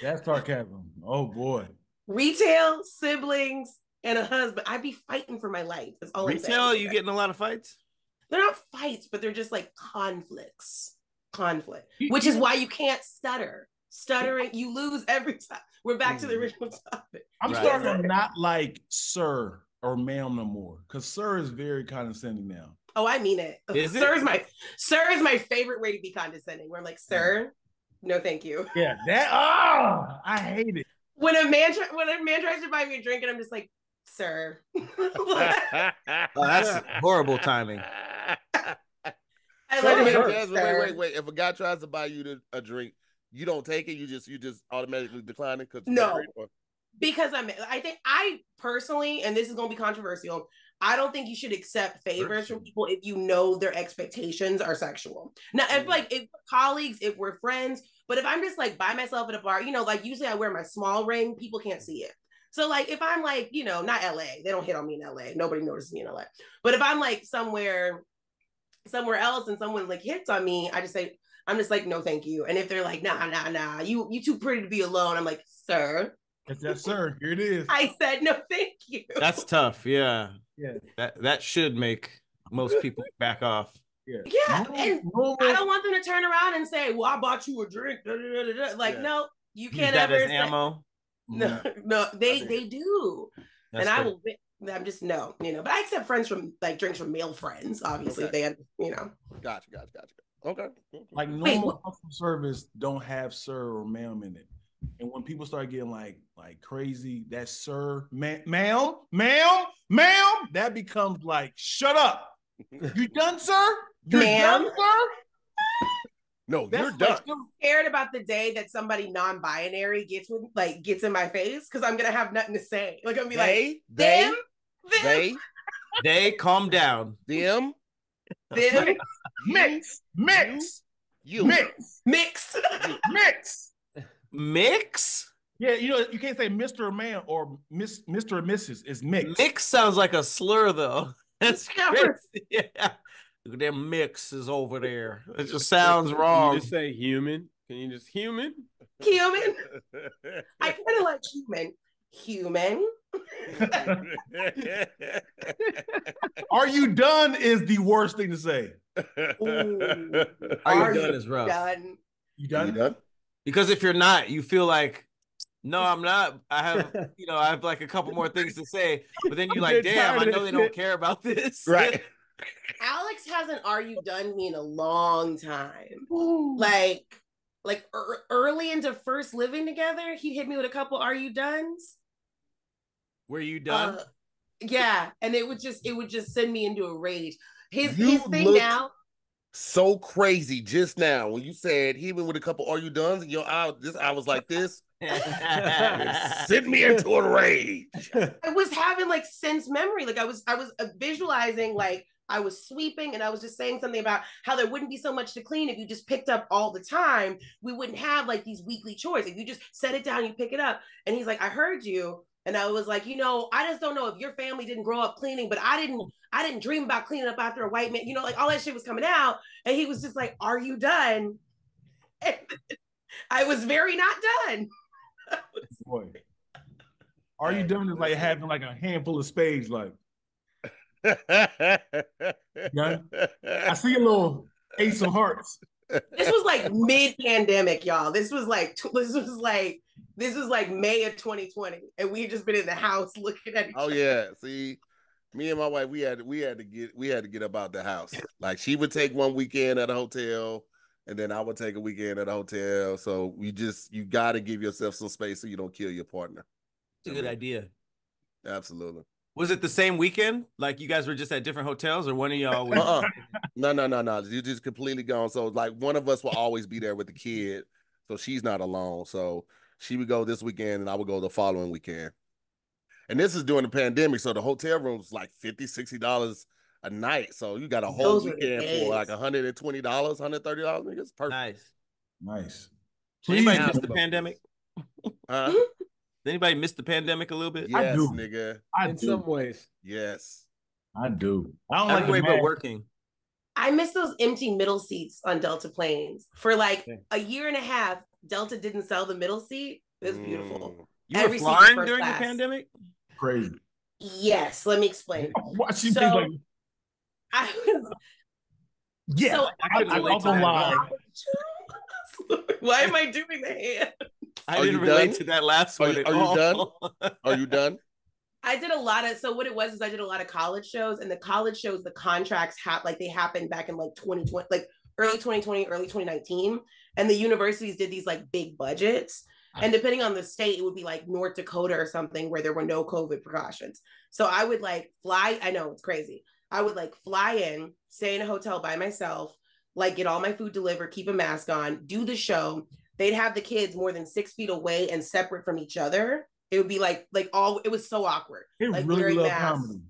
that's sarcasm. Oh boy. Retail, siblings, and a husband. I'd be fighting for my life. That's all Retail, I'm saying. you getting a lot of fights? They're not fights, but they're just like conflict, which is why you can't stutter. Stuttering, you lose every time. We're back to the original topic. I'm starting to not like sir or ma'am no more, because sir is very condescending now. Oh, I mean it. Sir is my favorite way to be condescending. Where I'm like, sir, no, thank you. Yeah, I hate it. When a man tries to buy me a drink, and I'm just like, sir. That's horrible timing. Wait. If a guy tries to buy you a drink, you don't take it. You just automatically decline it because I personally, and this is going to be controversial, I don't think you should accept favors from people if you know their expectations are sexual. Now, if colleagues, if we're friends, but if I'm just like by myself at a bar, like usually I wear my small ring, people can't see it. So like if I'm like, you know, not LA, they don't hit on me in LA. Nobody notices me in LA. But if I'm like somewhere else and someone like hits on me, I'm just like, no, thank you. And if they're like, nah, you too pretty to be alone, I'm like, sir. Yes, sir. Here it is. I said no, thank you. That's tough. Yeah. Yeah. That should make most people back off. Yeah. And I don't want them to turn around and say, well, I bought you a drink. Like, no, you can't ever say ammo. No, they do. That's and fair. I'm just no, you know, but I accept friends from like drinks from male friends, obviously. Okay. They had, you know. Gotcha. Okay. Like normal customer service don't have sir or ma'am in it. And when people start getting like crazy, that sir, ma'am, that becomes like, shut up. You done, sir? You're ma'am? Done, sir? No, you're done. I'm scared about the day that somebody non-binary gets in my face because I'm gonna have nothing to say. Like I'm gonna be they calm down. Them. Mix. Yeah, you know, you can't say Mr. or Man or Mr. or Mrs. It's mix. Mix sounds like a slur though. That's crazy. Yeah. Them mixes over there. It just sounds wrong. Can you just say human? Can you just human? Human? I kind of like human. Are you done is the worst thing to say. Ooh. Are you done is rough. Done? You done? You done? Because if you're not, you feel like, no, I'm not. I have like a couple more things to say. But then you're like, damn, I know they don't care about this. Right. Alex hasn't "Are you done" me in a long time. Like early into first living together, he'd hit me with a couple "Are you done's?" Were you done? Yeah, and it would just send me into a rage. His thing now. So crazy just now when you said he went with a couple "Are you done?" and your eye, I was like this. Send me into a rage. I was having like sense memory. Like I was visualizing like I was sweeping and I was just saying something about how there wouldn't be so much to clean if you just picked up all the time. We wouldn't have like these weekly chores. If you just set it down, you pick it up. And he's like, I heard you. And I was like, you know, I just don't know if your family didn't grow up cleaning, but I didn't dream about cleaning up after a white man. You know, like all that shit was coming out. And he was just like, are you done? And I was very not done. Boy. Are you done is like having like a handful of spades, like. Yeah. I see a little ace of hearts. This was like mid-pandemic, y'all. This was like May of 2020, and we had just been in the house looking at each other. Oh yeah, see, me and my wife, we had to get up out the house. Like she would take one weekend at a hotel, and then I would take a weekend at a hotel. So you got to give yourself some space so you don't kill your partner. It's a good idea. Absolutely. Was it the same weekend? Like you guys were just at different hotels, or one of y'all was? No. You just completely gone. So like one of us will always be there with the kid, so she's not alone. So she would go this weekend, and I would go the following weekend. And this is during the pandemic, so the hotel room was like $50, $60 a night. So you got a whole weekend for like $120, $130. It's perfect. Nice. Anybody miss the pandemic? Did anybody miss the pandemic a little bit? Yes, I do. nigga. In some ways. Yes. I do. I don't Every way but working. I miss those empty middle seats on Delta planes. For like a year and a half, Delta didn't sell the middle seat. It was beautiful. You were flying during the pandemic? Crazy. Yes, let me explain. I was. Yeah, So I don't lie. Why am I doing the hand? I didn't relate to that last one. Are you done? Are you done? I did a lot of, so what it was is I did a lot of college shows, and the college shows, the contracts they happened back in like 2020, like early 2020, early 2019. And the universities did these like big budgets. And depending on the state, it would be like North Dakota or something where there were no COVID precautions. So I would like fly. I know it's crazy. I would like fly in, stay in a hotel by myself, like get all my food delivered, keep a mask on, do the show. They'd have the kids more than 6 feet away and separate from each other. It would be like it was so awkward. They like really love comedy.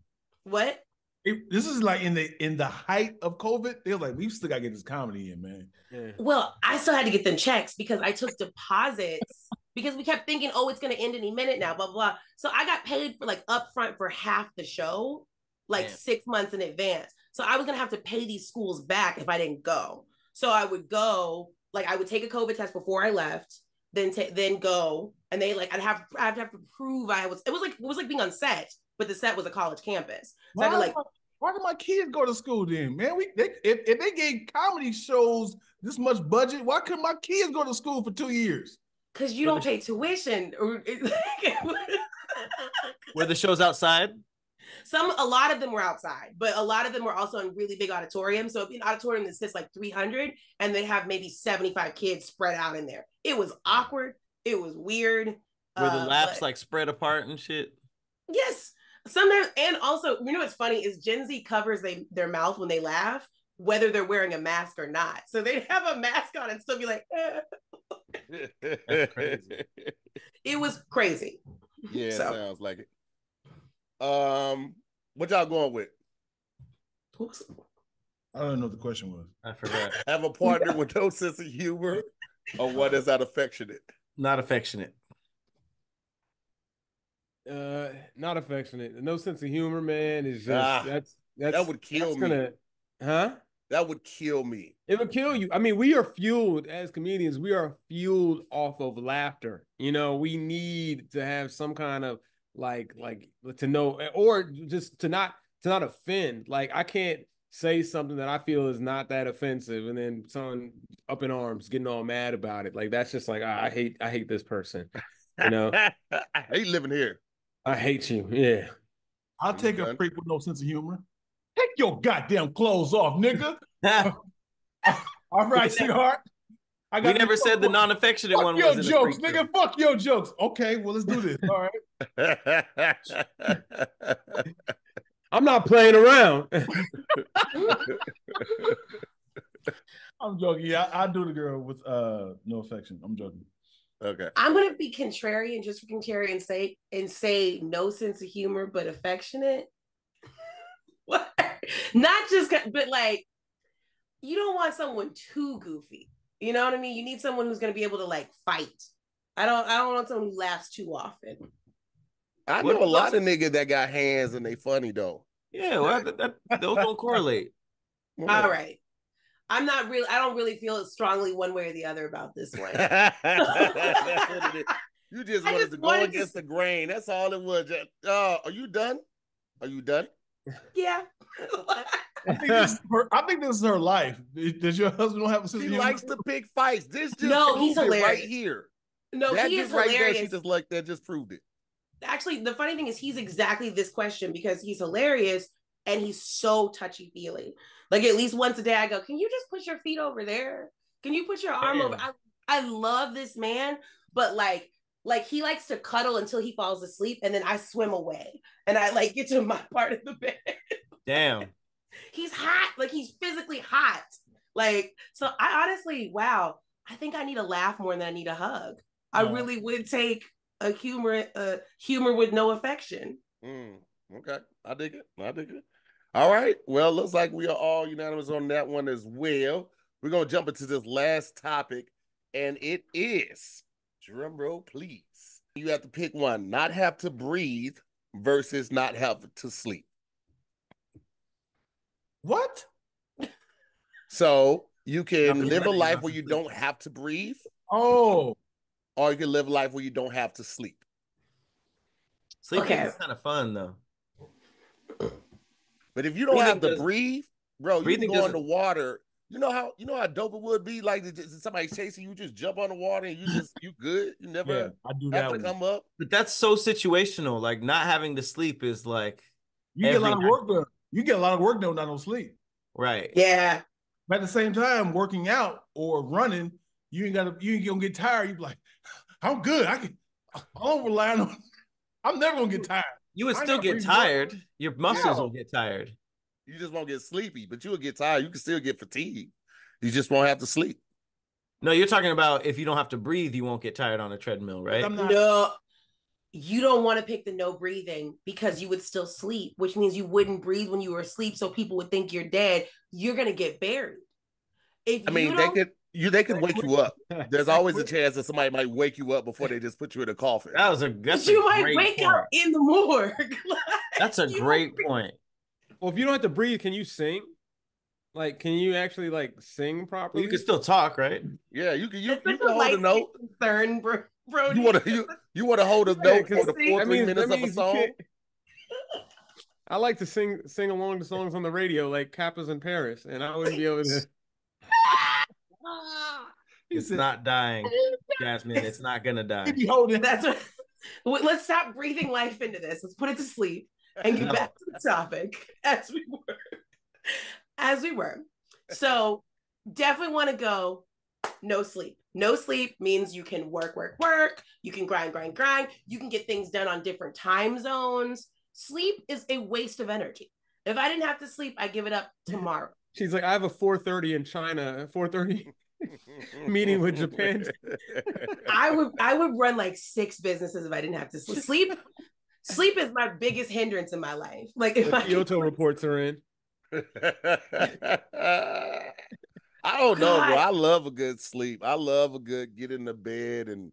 What? This is like in the height of COVID. They're like, we still gotta get this comedy in, man. Yeah. Well, I still had to get them checks because I took deposits because we kept thinking, oh, it's going to end any minute now, blah, blah, blah. So I got paid for like upfront for half the show, like 6 months in advance. So I was going to have to pay these schools back if I didn't go. So I would go, like I would take a COVID test before I left, then go, and they like I'd have to prove it was like being on set, but the set was a college campus. So why do my kids go to school then, man? If they gave comedy shows this much budget, why couldn't my kids go to school for 2 years? Because you don't pay tuition. Were the shows outside? A lot of them were outside, but a lot of them were also in really big auditoriums. So if an auditorium that sits like 300 and they have maybe 75 kids spread out in there, it was awkward. It was weird. Were the laughs like spread apart and shit? Yes. Sometimes, and also, you know what's funny is Gen Z covers their mouth when they laugh, whether they're wearing a mask or not. So they'd have a mask on and still be like, That's crazy. It was crazy. Yeah, sounds like it. What y'all going with? I don't know what the question was. I forgot. Have a partner with no sense of humor, or what is that affectionate? Not affectionate. Not affectionate. No sense of humor, man. Is just that would kill me. That would kill me. It would kill you. I mean, we are fueled as comedians. We are fueled off of laughter. You know, we need to have some kind of like to know, or just to not offend. Like I can't say something that I feel is not that offensive, and then someone up in arms getting all mad about it. Like that's just like I hate this person. You know, I hate living here. I hate you. Yeah. I'll take a freak with no sense of humor. Take your goddamn clothes off, nigga. All right, sweetheart. We never said the non-affectionate one was your jokes, nigga. Fuck your jokes. Okay, well, let's do this. All right. I'm not playing around. I'm joking. Yeah, I do the girl with no affection. I'm joking. Okay. I'm gonna be contrarian just for contrarian's sake and say no sense of humor, but affectionate. What? Not just, but like, you don't want someone too goofy. You know what I mean? You need someone who's gonna be able to like fight. I don't want someone who laughs too often. I know a lot of niggas that got hands and they funny though. Yeah, well, those don't correlate. All right. I don't really feel it strongly one way or the other about this one. You just wanted to go against the grain. That's all it was. Are you done? Are you done? Yeah. I think this is her life. Does your husband have a sense of humor? She likes to pick fights. This just he's hilarious right here. No, that he is right hilarious. There, she just like that. Just proved it. Actually, the funny thing is he's exactly this question because he's hilarious and he's so touchy-feely. Like at least once a day I go, can you just put your feet over there? Can you put your arm over? I love this man, but like he likes to cuddle until he falls asleep and then I swim away and I like get to my part of the bed. Damn. He's hot. Like he's physically hot. Like, so I honestly, wow, I think I need a laugh more than I need a hug. I really would take a humor with no affection. Okay. I dig it. All right. Well, looks like we are all unanimous on that one as well. We're going to jump into this last topic, and it is, drum roll, please. You have to pick one, not have to breathe versus not have to sleep. What? So you can live a life where you don't have to breathe. Oh. Or you can live a life where you don't have to sleep. Sleeping is kind of fun, though. But if you don't have to breathe, bro, you can go in the water. You know how dope it would be? Like somebody chasing you, just jump on the water and you good. You never have to come up. But that's so situational. Like not having to sleep is like you get a lot of work done. You get a lot of work done without no sleep. Right. Yeah. But at the same time, working out or running, you ain't gonna get tired. You be like, I'm good. I don't rely on. I'm never gonna get tired. You would still get tired. Your muscles will get tired. You just won't get sleepy, but you will get tired. You can still get fatigued. You just won't have to sleep. No, you're talking about if you don't have to breathe, you won't get tired on a treadmill, right? No, you don't want to pick the no breathing because you would still sleep, which means you wouldn't breathe when you were asleep, so people would think you're dead. You're gonna get buried. They They can wake you up. There's always a chance that somebody might wake you up before they just put you in a coffin. That's you might wake up in the morgue. That's a great point. Well, if you don't have to breathe, can you sing? Like, can you actually like sing properly? You can still talk, right? Yeah, you can hold a note. Concern, bro. You want to hold a note for the 4 3 minutes of a song? I like to sing along to songs on the radio, like Kappas in Paris, and I wouldn't be able to. It's not dying, Jasmine. It's not gonna die. That's what. Let's stop breathing life into this. Let's put it to sleep and get back to the topic as we were. So definitely want to go no sleep. No sleep means you can work. You can grind. You can get things done on different time zones. Sleep is a waste of energy. If I didn't have to sleep, I give it up tomorrow. She's like, I have a 4:30 in China, 4:30 meeting with Japan. I would run like 6 businesses if I didn't have to sleep. Sleep is my biggest hindrance in my life. Like if the Kyoto reports are in. I don't know, bro. I love a good sleep. I love a good get in the bed and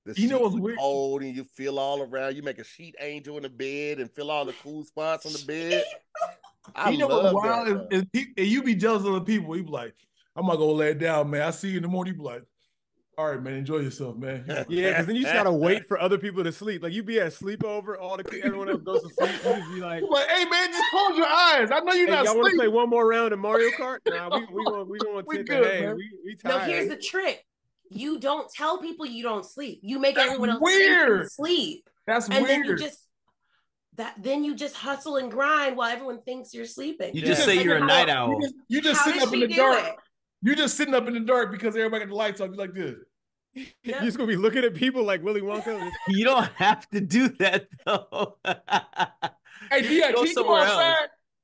the sheets what's weird? Cold and you feel all around. You make a sheet angel in the bed and feel all the cool spots on the bed. I love what's wild is you be jealous of the people. You be like, I'm not gonna lay it down, man. I see you in the morning. You be like, all right, man, enjoy yourself, man. Yeah, because then you just gotta wait for other people to sleep. Like you be at sleepover, everyone else goes to sleep. You just be like, hey man, just close your eyes. I know you're not. Y'all want to play one more round of Mario Kart? Nah, we going to good, man. We tired. No, here's the trick. You don't tell people you don't sleep. You make everyone else sleep. That's and weird. Then you just hustle and grind while everyone thinks you're sleeping. You just say you're a night owl. You just sitting up in the dark. You're just sitting up in the dark because everybody got the lights on. You like this. You're just gonna be looking at people like Willy Wonka. You don't have to do that though. Hey, Dia, go somewhere else.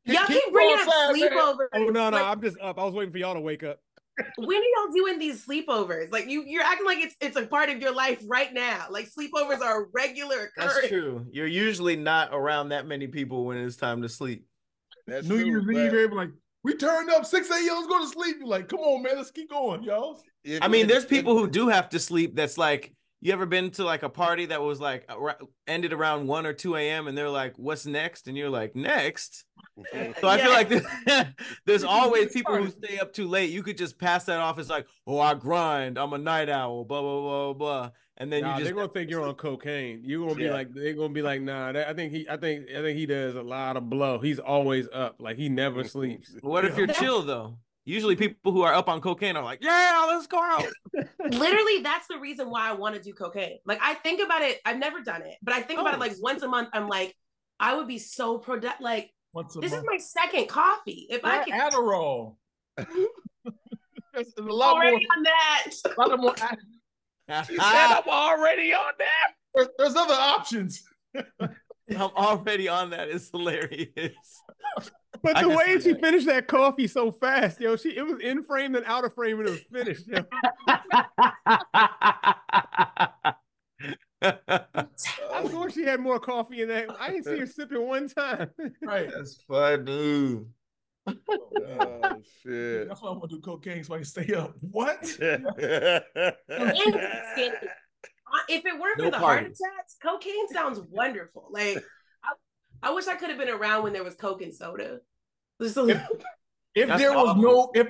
Y'all keep bringing up sleepovers. Oh no, I'm just up. I was waiting for y'all to wake up. When are y'all doing these sleepovers? Like you're acting like it's a part of your life right now. Like sleepovers are a regular occurrence. That's true. You're usually not around that many people when it's time to sleep. That's New Year's Eve, everybody like, we turned up 6 a.m. Let's go to sleep. You're like, come on, man, let's keep going, y'all. I mean, there's people who do have to sleep. That's like, you ever been to like a party that was like ended around 1 or 2 a.m. and they're like, what's next? And you're like, next. So I feel like there's always people who stay up too late. You could just pass that off as like, oh, I grind. I'm a night owl, blah, blah, blah, blah. And then they're gonna think you're on cocaine. You're gonna be like, they're gonna be like, nah. I think he does a lot of blow. He's always up. Like he never sleeps. What if you're chill though? Usually people who are up on cocaine are like, yeah, let's go out. Literally, that's the reason why I want to do cocaine. Like I think about it. I've never done it, but I think about it like once a month. I'm like, I would be so productive. Like this is my second coffee. If I could Adderall. There's a lot already more, on that. A lot more. She said I'm already on that. There's other options. I'm already on that. It's hilarious. But the way she finished that coffee so fast, yo, it was in frame and out of frame and it was finished. Yo. I thought she had more coffee in that. I didn't see her sipping one time. Right. That's funny. Oh shit. That's why I want to do cocaine so I can stay up. What? If it weren't for the heart attacks, cocaine sounds wonderful. Like I wish I could have been around when there was Coke and soda. If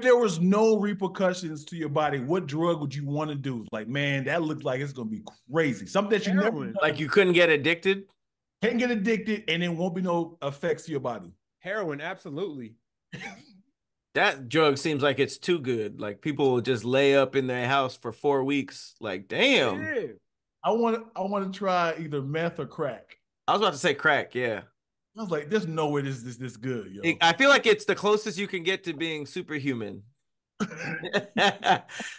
there was no repercussions to your body, what drug would you want to do? Like, man, that looks like it's gonna be crazy. Something that you never like you couldn't get addicted. Can't get addicted, and there won't be no effects to your body. Heroin, absolutely. That drug seems like it's too good. Like people will just lay up in their house for 4 weeks. Like, damn. Yeah. I want to try either meth or crack. I was about to say crack, yeah. I was like, there's no way this good, yo. I feel like it's the closest you can get to being superhuman.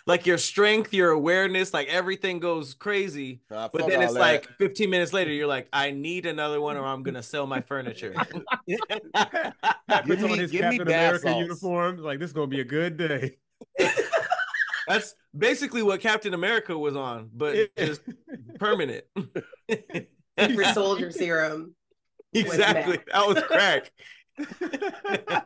Like your strength, your awareness, like everything goes crazy. But then it's like 15 minutes later, you're like, I need another one or I'm going to sell my furniture. Puts on his Captain America uniform. Like, this is going to be a good day. That's basically what Captain America was on, but just permanent. For soldier serum. Exactly. That was crack. I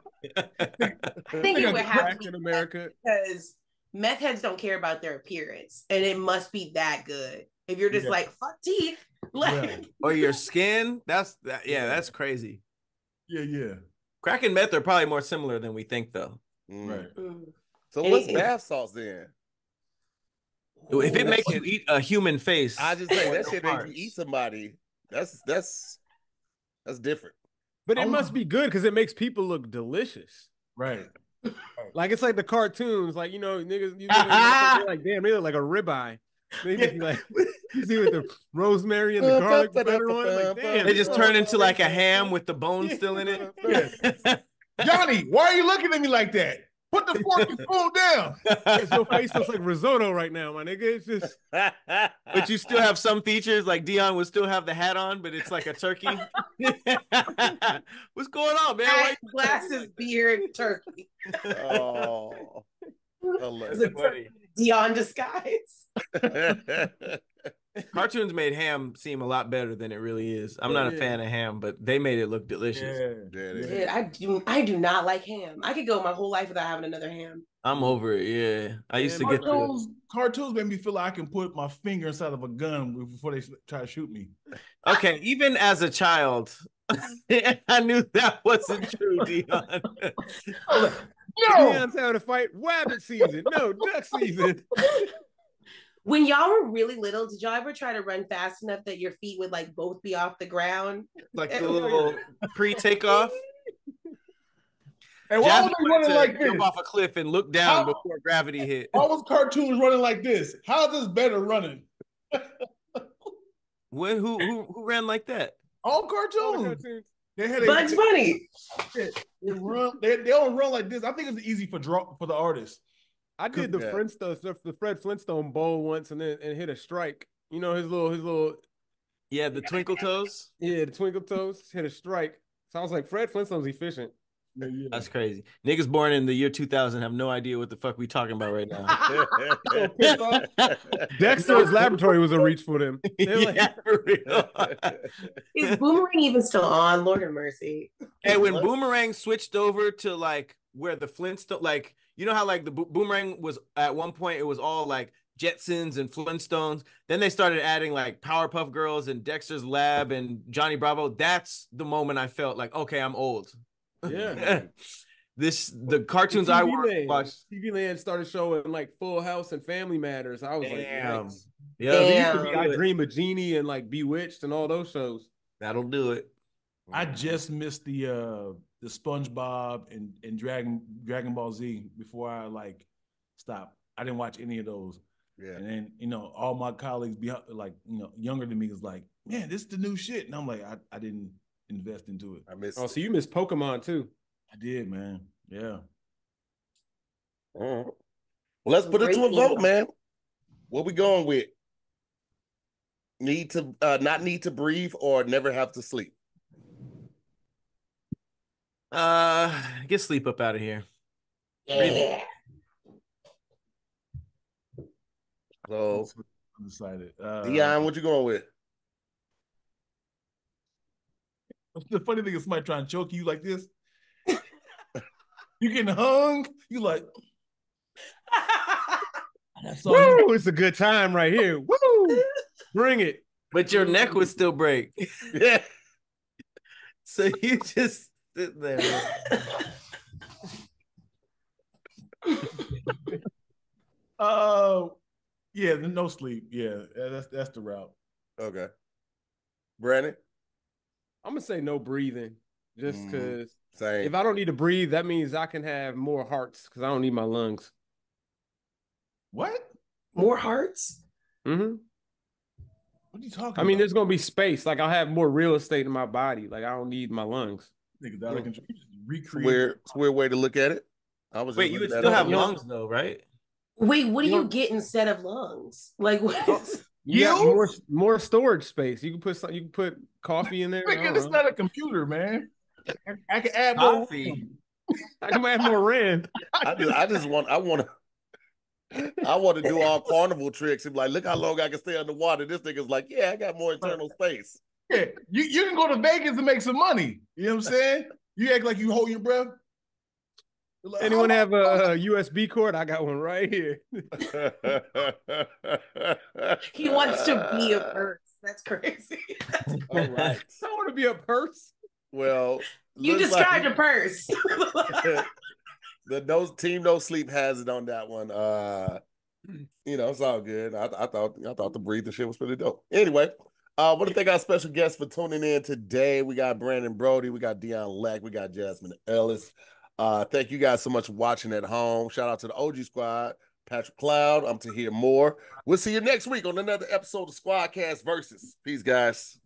think it would have to be in America because meth heads don't care about their appearance, and it must be that good. If you're just like fuck teeth, like or your skin, that's crazy. Yeah. Crack and meth are probably more similar than we think, though. Right. So what's bath salts then? If it makes you eat a human face, I just say that shit make you eat somebody. That's different. But it must be good because it makes people look delicious. Right. Like it's like the cartoons, like niggas like damn, they look like a ribeye. They just be like, you see with the rosemary and the garlic butter on it, like, damn, they just turn into like a ham with the bone still in it. Johnny, why are you looking at me like that? Put the fork and spoon down. Your face looks like risotto right now, my nigga. It's just. But you still have some features, like Dion would still have the hat on, but it's like a turkey. What's going on, man? Glasses, beard, turkey. Oh, Dion disguise. Cartoons made ham seem a lot better than it really is. I'm not a fan of ham, but they made it look delicious. Dude, I do not like ham. I could go my whole life without having another ham. I'm over it. Yeah, I used to get cartoons made me feel like I can put my finger inside of a gun before they try to shoot me. Okay, even as a child, I knew that wasn't true, Dion. No, Dion's having a fight. Rabbit season, no duck season. When y'all were really little, did y'all ever try to run fast enough that your feet would like both be off the ground? Like the little pre-takeoff? And why was they running like this? Jump off a cliff and look down before gravity hit. Why was cartoons running like this? How is this better running? Who ran like that? All cartoons. They had Bugs Bunny. They don't run like this. I think it's easy for the artists. I did the Fred Flintstone bowl once and hit a strike. You know his little. Yeah, the twinkle toes. Yeah, the twinkle toes hit a strike. Sounds like Fred Flintstone's efficient. Yeah. That's crazy. Niggas born in the year 2000 have no idea what the fuck we talking about right now. Dexter's Laboratory was a reach for them. Yeah, for real. Is Boomerang even still on? Lord have mercy. Hey, when Boomerang switched over to like where the Flintstone, like you know how like the Boomerang was at one point, it was all like Jetsons and Flintstones. Then they started adding like Powerpuff Girls and Dexter's Lab and Johnny Bravo. That's the moment I felt like, okay, I'm old. Yeah. The cartoons I watched. TV Land started showing like Full House and Family Matters. I was damn. Like, yeah, it used to be I Dream of Jeannie and like Bewitched and all those shows. That'll do it. I just missed the SpongeBob and Dragon Ball Z before I like stopped. I didn't watch any of those. Yeah. And then all my colleagues younger than me was like, man, this is the new shit. And I'm like, I didn't invest into it. I missed so you missed Pokemon too. I did, man. Yeah. Well, let's put it to a vote, man. What we going with? Not need to breathe or never have to sleep? Get sleep up out of here. Yeah. So undecided. Dion, what you going with? The funny thing is somebody trying to choke you like this. You getting hung. You like. Woo! It's a good time right here. Woo! Bring it. But your neck would still break. Yeah. So you just sit there. Yeah, no sleep. Yeah, that's the route. Okay. Brandon? I'm gonna say no breathing, just because Same. if I don't need to breathe, that means I can have more hearts because I don't need my lungs. What? More hearts? Mm-hmm. What are you talking about? I mean, there's gonna be space. Like I'll have more real estate in my body. Like I don't need my lungs. Niggas out of control. Recreate. It's a weird way to look at it. Wait, you would still have lungs though, right? Wait, what do you get instead of lungs? Like what is You got more storage space. You can put coffee in there. It's not a computer, man. I can add coffee. I can add more RAM. I want to do all carnival tricks and be like, look how long I can stay underwater. This nigga's like, yeah, I got more internal space. Yeah, you can go to Vegas and make some money. You know what I'm saying? You act like you hold your breath. Anyone have a USB cord? I got one right here. He wants to be a purse. That's crazy. All right. I want to be a purse. Well, You described a purse. the team No Sleep has it on that one. It's all good. I thought the breathing shit was pretty dope. Anyway, want to thank our special guests for tuning in today. We got Brandon Brody, we got Dion Leck, we got Jasmine Ellis. Thank you guys so much for watching at home. Shout out to the OG Squad, Patrick Cloud. I'm to hear more. We'll see you next week on another episode of Squadcast Versus. Peace, guys.